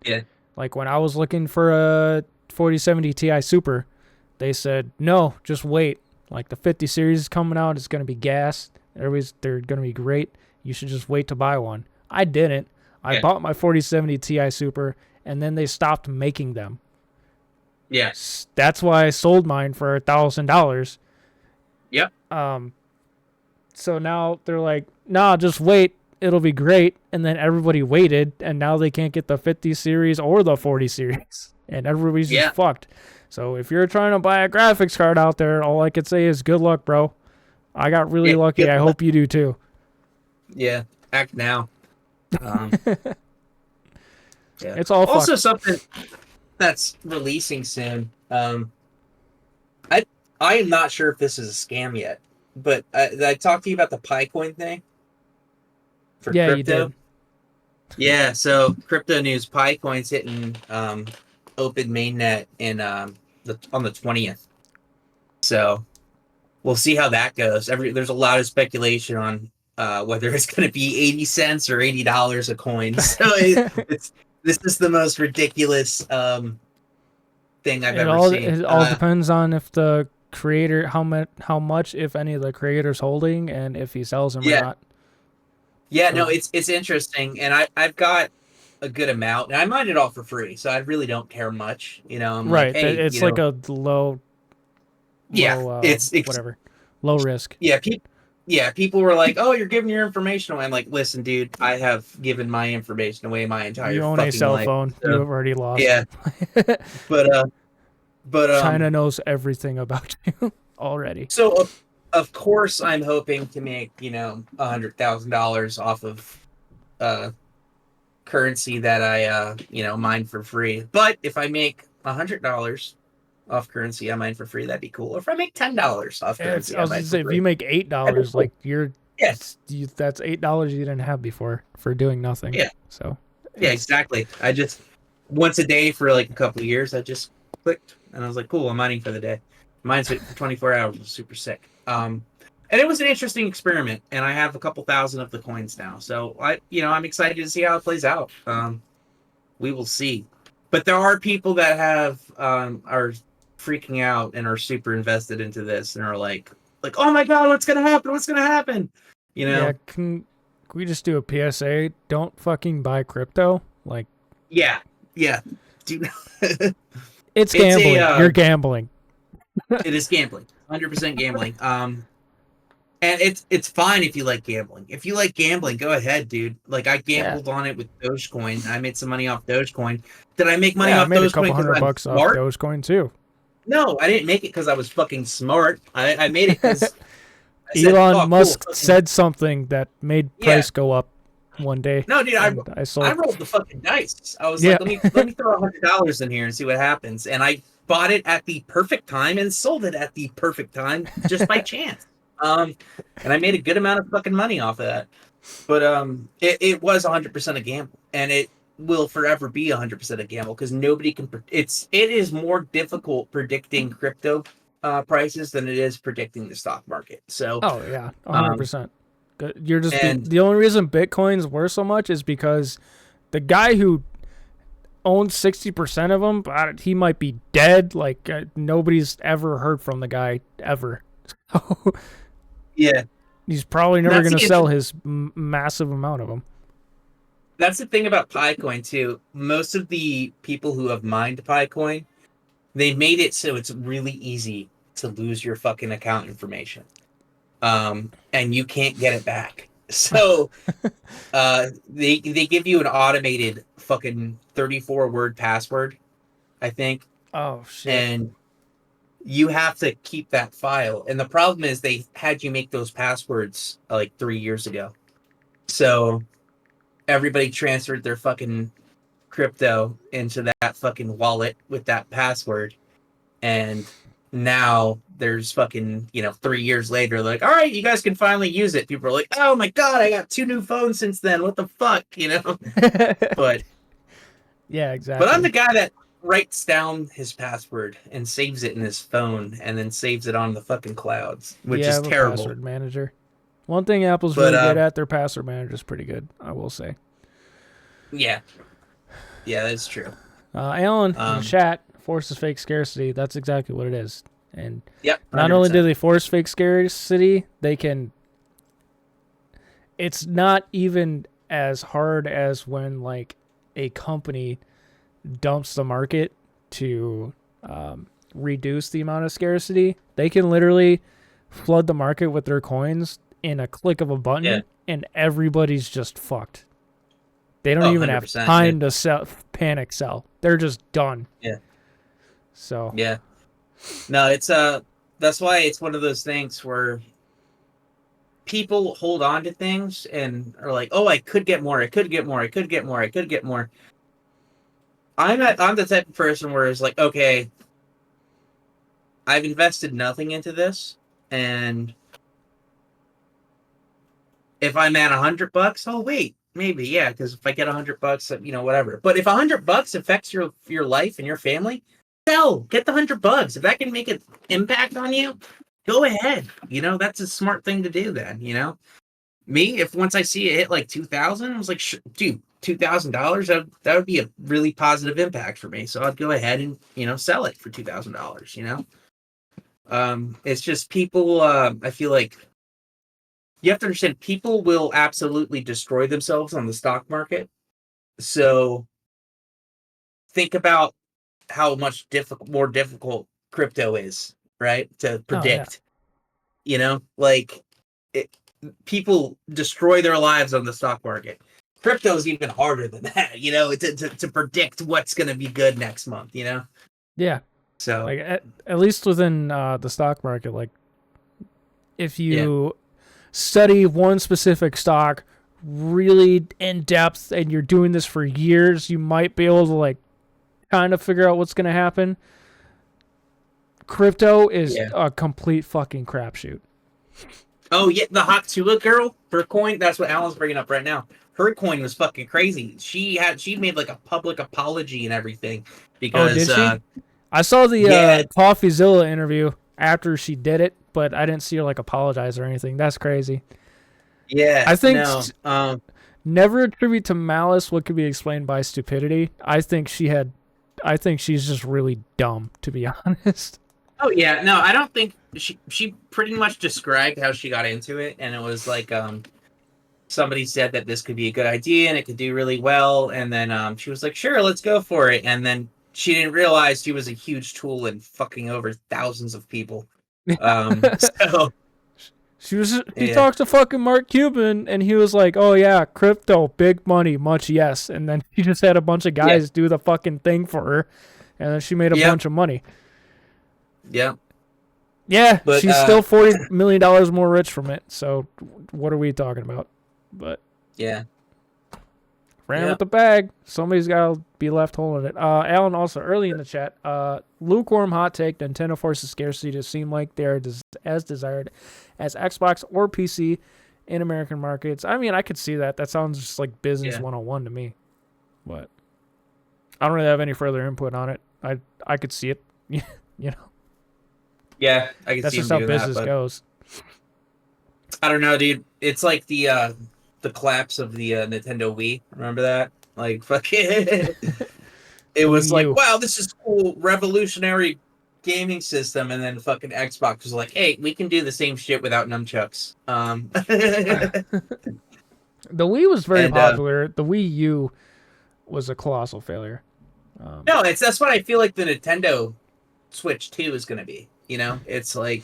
like when I was looking for a 4070 Ti Super, they said, no, just wait. Like the 50 series is coming out, it's going to be gas. They're going to be great. You should just wait to buy one. I didn't. I bought my 4070 Ti Super, and then they stopped making them. Yes. That's why I sold mine for $1,000. Yep. So now they're like, nah, just wait. It'll be great. And then everybody waited, and now they can't get the 50 series or the 40 series. And everybody's just fucked. So if you're trying to buy a graphics card out there, all I could say is good luck, bro. I got really lucky. I hope you do too. Yeah. Act now. It's all also fucked. Something that's releasing soon. I am not sure if this is a scam yet, but I talked to you about the Picoin thing for crypto. You did. Yeah, so crypto news: Picoin's hitting open mainnet in on the 20th. So we'll see how that goes. There's a lot of speculation on whether it's going to be 80 cents or $80 a coin. So this is the most ridiculous thing I've ever seen. It all depends on if the creator, how much, if any, of the creator's holding, and if he sells them or not. Yeah, no, it's interesting, and I've got a good amount, and I mine it all for free, so I really don't care much. I'm right. Like, hey, it's like a low. It's whatever, low risk. Yeah, people were like, "Oh, you're giving your information away." I'm like, "Listen, dude, I have given my information away my entire you own fucking a cell life, phone. So. You have already lost. Yeah, but China knows everything about you already. So of course I'm hoping to make $100,000 off of currency that I mine for free. But if I make $100 off currency I mine for free, that'd be cool. Or if I make $10 off currency, I was gonna say, if you make $8, like that's $8 you didn't have before for doing nothing. Yeah. So. Yeah, exactly. I just once a day for like a couple of years, I just clicked and I was like, cool, I'm mining for the day. Mine's for 24 hours. It was super sick. And it was an interesting experiment, and I have a couple thousand of the coins now. So I'm excited to see how it plays out. We will see. But there are people that are freaking out and are super invested into this and are like, oh my god, what's gonna happen? What's gonna happen? Yeah, can we just do a PSA? Don't fucking buy crypto. Like. Yeah. Dude. It's gambling. You're gambling. It is gambling. 100% gambling. And it's fine if you like gambling. If you like gambling, go ahead, dude. Like I gambled on it with Dogecoin. I made some money off Dogecoin. Did I make money off Dogecoin? I made a couple $100 off Dogecoin too. No, I didn't make it because I was fucking smart. I made it because Elon Musk said something that made price go up one day. No, dude, I rolled the fucking dice. I was like, let me throw $100 in here and see what happens. And I bought it at the perfect time and sold it at the perfect time just by chance. And I made a good amount of fucking money off of that. But it was 100% a gamble, and it will forever be 100% a gamble because nobody can. It is more difficult predicting crypto prices than it is predicting the stock market. So 100%. You're just the only reason Bitcoin's worth so much is because the guy who owns 60% of them, he might be dead. Like nobody's ever heard from the guy ever. Yeah, he's probably never going to sell his massive amount of them. That's the thing about Picoin too. Most of the people who have mined Picoin, they made it so it's really easy to lose your fucking account information. And you can't get it back. So they give you an automated fucking 34-word password, I think. Oh shit. And you have to keep that file. And the problem is they had you make those passwords like 3 years ago. So everybody transferred their fucking crypto into that fucking wallet with that password. And now there's fucking 3 years later, like, all right, you guys can finally use it. People are like, oh my god, I got 2 new phones since then, what the fuck? But yeah, exactly. But I'm the guy that writes down his password and saves it in his phone and then saves it on the fucking clouds, which is terrible. Password manager. One thing Apple's really good at, their password manager is pretty good, I will say. Yeah, that's true. Alan in the chat, forces fake scarcity. That's exactly what it is. And yep, not only do they force fake scarcity, they can. It's not even as hard as when like a company dumps the market to reduce the amount of scarcity. They can literally flood the market with their coins in a click of a button, and everybody's just fucked. They don't even have time to panic sell. They're just done. Yeah. So. Yeah. No, it's that's why it's one of those things where people hold on to things and are like, oh, I could get more, I could get more, I could get more, I could get more. I'm the type of person where it's like, okay, I've invested nothing into this, and if I'm at $100, oh wait, maybe, yeah, because if I get $100, whatever. But if $100 affects your life and your family, sell, get the $100. If that can make an impact on you, go ahead. That's a smart thing to do then, Me, if once I see it hit like 2,000, I was like, dude, $2,000, that would be a really positive impact for me. So I'd go ahead and, sell it for $2,000, It's just people, I feel like you have to understand people will absolutely destroy themselves on the stock market. So think about how much more difficult crypto is, right? To predict, people destroy their lives on the stock market. Crypto is even harder than that, to predict what's going to be good next month, Yeah. So like at least within the stock market, like if you study one specific stock really in depth and you're doing this for years, you might be able to like kind of figure out what's going to happen. Crypto is a complete fucking crapshoot. Oh yeah, the Hatsula girl, her coin. That's what Alan's bringing up right now. Her coin was fucking crazy. She made like a public apology and everything because. Did she? I saw the Coffeezilla interview after she did it, but I didn't see her like apologize or anything. That's crazy. Yeah, I think never attribute to malice what could be explained by stupidity. I think she's just really dumb, to be honest. Oh yeah, no, I don't think she pretty much described how she got into it, and it was like somebody said that this could be a good idea and it could do really well, and then she was like, sure, let's go for it, and then she didn't realize she was a huge tool in fucking over thousands of people. So he talked to fucking Mark Cuban, and he was like, oh yeah, crypto, big money, much yes, and then he just had a bunch of guys do the fucking thing for her, and then she made a bunch of money. Yeah. Yeah, but she's still $40 million more rich from it. So what are we talking about? But ran with the bag. Somebody's got to be left holding it. Alan also early in the chat, lukewarm hot take, Nintendo forces scarcity to seem like they are as desired as Xbox or PC in American markets. I mean, I could see that. That sounds just like business 101 to me. But I don't really have any further input on it. I could see it, you know. Yeah, I can That's see just how business that, goes. I don't know, dude. It's like the collapse of the Nintendo Wii. Remember that? Like, fucking. It was like, wow, this is cool, revolutionary gaming system, and then fucking Xbox was like, hey, we can do the same shit without nunchucks. The Wii was very popular. The Wii U was a colossal failure. No, that's what I feel like the Nintendo Switch 2 is going to be. It's like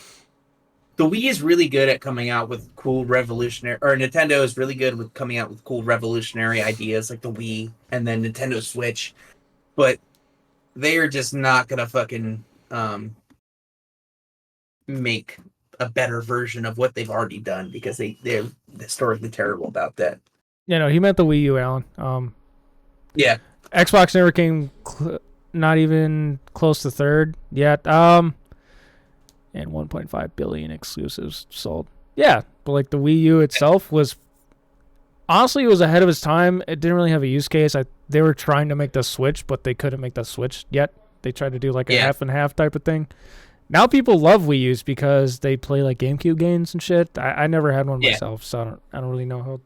the Wii is really good at coming out with cool revolutionary, or Nintendo is really good with coming out with cool revolutionary ideas like the Wii and then Nintendo Switch, but they are just not going to fucking make a better version of what they've already done because they're historically terrible about that. He meant the Wii U, Alan. Yeah. Xbox never came not even close to third yet. And 1.5 billion exclusives sold. Yeah, but like the Wii U itself was honestly, it was ahead of its time. It didn't really have a use case. They were trying to make the Switch, but they couldn't make the Switch yet. They tried to do like a half and half type of thing. Now people love Wii U's because they play like GameCube games and shit. I never had one myself, so I don't really know how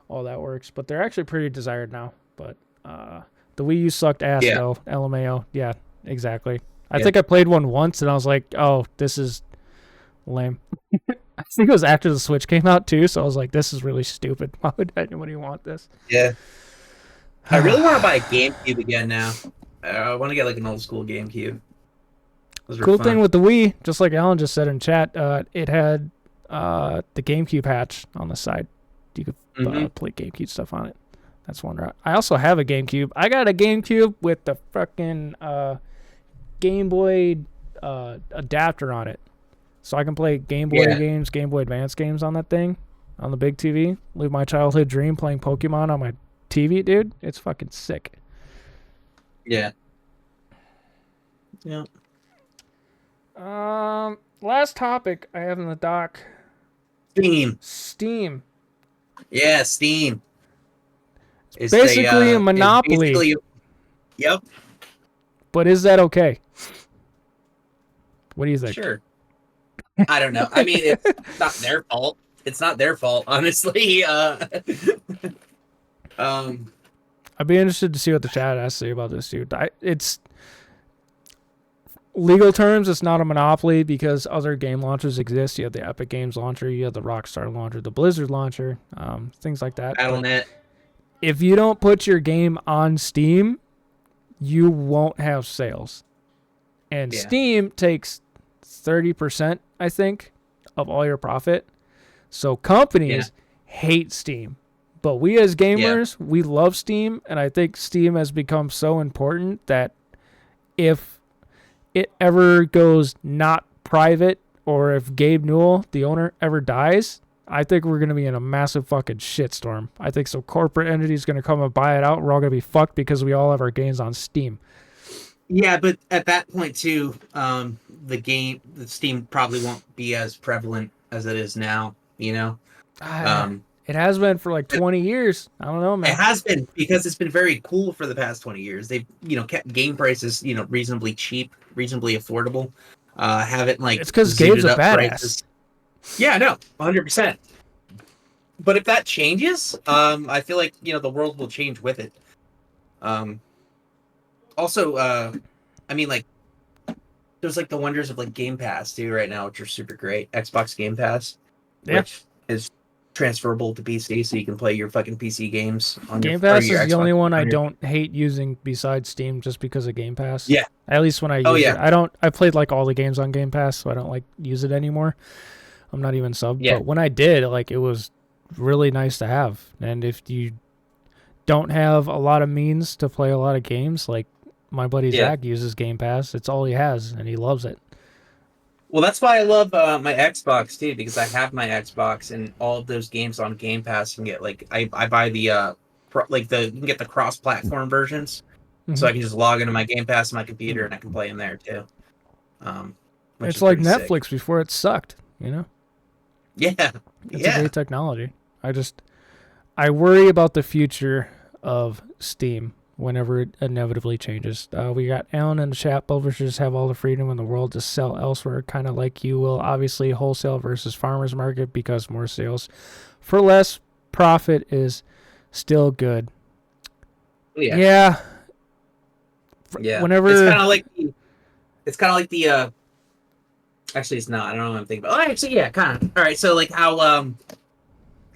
all that works. But they're actually pretty desired now. But the Wii U sucked ass though. LMAO. Yeah, exactly. I think I played one once and I was like, oh, this is lame. I think it was after the Switch came out too, so I was like, this is really stupid. Why would anybody want this? Yeah. I really want to buy a GameCube again now. I want to get like an old school GameCube. Cool thing with the Wii, just like Alan just said in chat, it had the GameCube patch on the side. You could play GameCube stuff on it. That's one route. I also have a GameCube. I got a GameCube with the fucking Game Boy adapter on it, so I can play Game Boy games, Game Boy Advance games on that thing, on the big TV. Live my childhood dream playing Pokemon on my TV, dude. It's fucking sick. Yeah. Last topic I have in the doc. Steam. Yeah, Steam. It's basically a monopoly. Yep. But is that okay? What do you think? Sure. I don't know. I mean, it's not their fault. it's not their fault, honestly. I'd be interested to see what the chat has to say about this, dude. It's legal terms, it's not a monopoly because other game launchers exist. You have the Epic Games launcher, you have the Rockstar launcher, the Blizzard launcher, things like that. Battle.net. If you don't put your game on Steam, you won't have sales. And Steam takes 30%, I think, of all your profit. So companies hate Steam. But we as gamers, we love Steam, and I think Steam has become so important that if it ever goes not private, or if Gabe Newell, the owner, ever dies, I think we're going to be in a massive fucking shitstorm. I think some corporate entity is going to come and buy it out. We're all going to be fucked because we all have our games on Steam. Yeah, but at that point, too, the Steam probably won't be as prevalent as it is now, you know? It has been for like 20 years. I don't know, man. It has been because it's been very cool for the past 20 years. They've, kept game prices, reasonably cheap, reasonably affordable. Haven't like it's because Gabe's a badass. Prices. Yeah, no, 100%. But if that changes, I feel like the world will change with it. Also, I mean, like, there's like the wonders of like Game Pass too right now, which are super great. Xbox Game Pass, which is transferable to PC, so you can play your fucking PC games on Game Pass is the only one I don't hate using besides Steam, just because of Game Pass. Yeah, at least when I use it. I played like all the games on Game Pass, so I don't like use it anymore. I'm not even sub, but when I did, like, it was really nice to have. And if you don't have a lot of means to play a lot of games, like my buddy Zach uses Game Pass, it's all he has, and he loves it. Well, that's why I love my Xbox too, because I have my Xbox and all of those games on Game Pass. And get like I buy the you can get the cross-platform versions, so I can just log into my Game Pass on my computer and I can play them there too. It's like Netflix before it sucked, Yeah, it's a great technology. I worry about the future of Steam whenever it inevitably changes. We got Alan in the chat. Publishers have all the freedom in the world to sell elsewhere, kind of like you will. Obviously, wholesale versus farmers market, because more sales for less profit is still good. Yeah. Whenever it's kind of like the. Actually, it's not. I don't know what I'm thinking about. Oh, actually, yeah, kind of. All right, so like how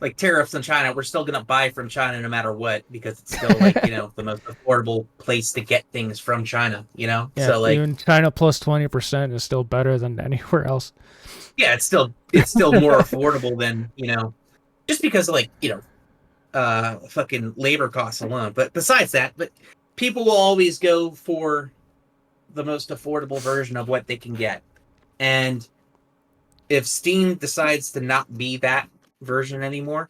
like tariffs on China, we're still gonna buy from China no matter what, because it's still like the most affordable place to get things from China. Yeah, so like even China plus 20% is still better than anywhere else. Yeah, it's still more affordable than just because of fucking labor costs alone. But besides that, people will always go for the most affordable version of what they can get, and if Steam decides to not be that version anymore,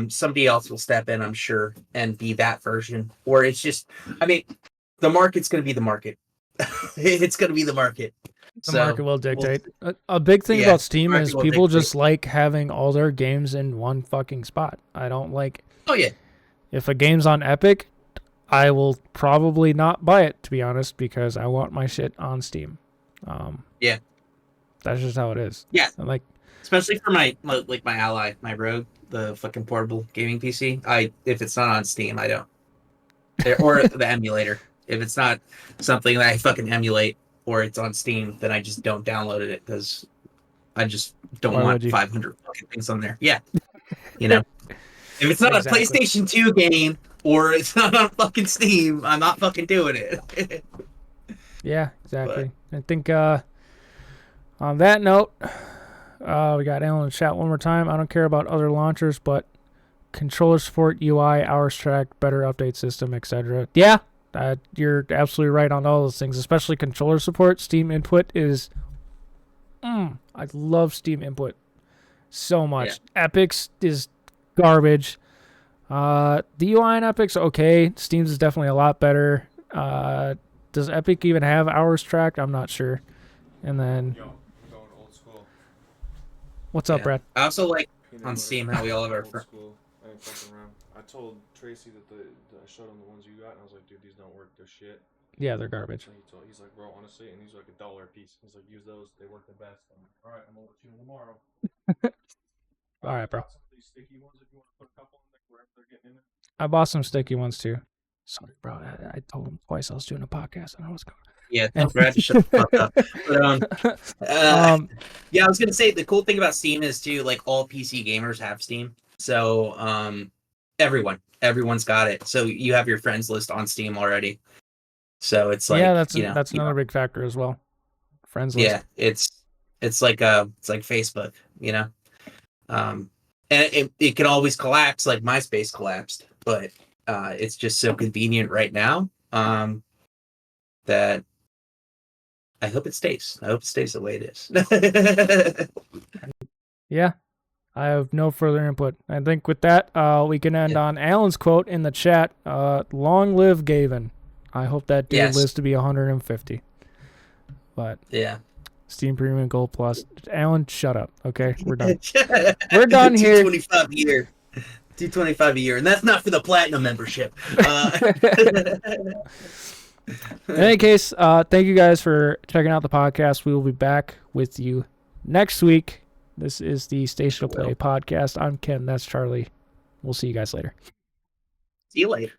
somebody else will step in, I'm sure, and be that version. Or it's just, I mean, the market's going to be the market. It's going to be the market. The market will dictate. A big thing about Steam is people just like having all their games in one fucking spot. I don't like... Oh, yeah. If a game's on Epic, I will probably not buy it, to be honest, because I want my shit on Steam. Yeah. That's just how it is. Yeah. Like, especially for my Ally, my Rogue, the fucking portable gaming PC. If it's not on Steam, I don't. Or the emulator. If it's not something that I fucking emulate or it's on Steam, then I just don't download it because I just don't want 500 fucking things on there. Yeah. If it's not a PlayStation 2 game or it's not on fucking Steam, I'm not fucking doing it. Yeah, exactly. But I think on that note, we got Alan in the chat one more time. I don't care about other launchers, but controller support, UI, hours track, better update system, etc. Yeah, you're absolutely right on all those things, especially controller support. Steam input is... I love Steam input so much. Yeah. Epic's is garbage. The UI in Epic's okay. Steam's is definitely a lot better. Does Epic even have hours tracked? I'm not sure. And then... Yo, I'm going old school. What's up, Brad? I also like on Steam how we all have our... I ain't fucking around. I told Tracy that I showed him the ones you got, and I was like, dude, these don't work. They're shit. Yeah, they're garbage. And he's like, bro, honestly, and these are like $1 a piece. He's like, use those. They work the best. I'm like, all right, I'm gonna let you know tomorrow. All right, bro. I bought some sticky ones too. Sorry, bro. I told him twice I was doing a podcast. I don't know what's going on. Yeah, tell Brad to shut the fuck up. But, yeah, I was gonna say the cool thing about Steam is too, like all PC gamers have Steam. So everyone's got it. So you have your friends list on Steam already. So it's like that's another big factor as well. Friends list. Yeah, it's like Facebook, and it can always collapse, like MySpace collapsed, but it's just so convenient right now that I hope it stays. I hope it stays the way it is. Yeah, I have no further input. I think with that, we can end on Alan's quote in the chat. Long live Gavin. I hope that dude lives to be 150. But yeah. Steam Premium Gold Plus. Alan, shut up. Okay, we're done. We're done here. $225 a year. $225 a year, and that's not for the platinum membership. In any case, thank you guys for checking out the podcast. We will be back with you next week. This is the Station of Play Podcast. I'm Ken. That's Charlie. We'll see you guys later. See you later.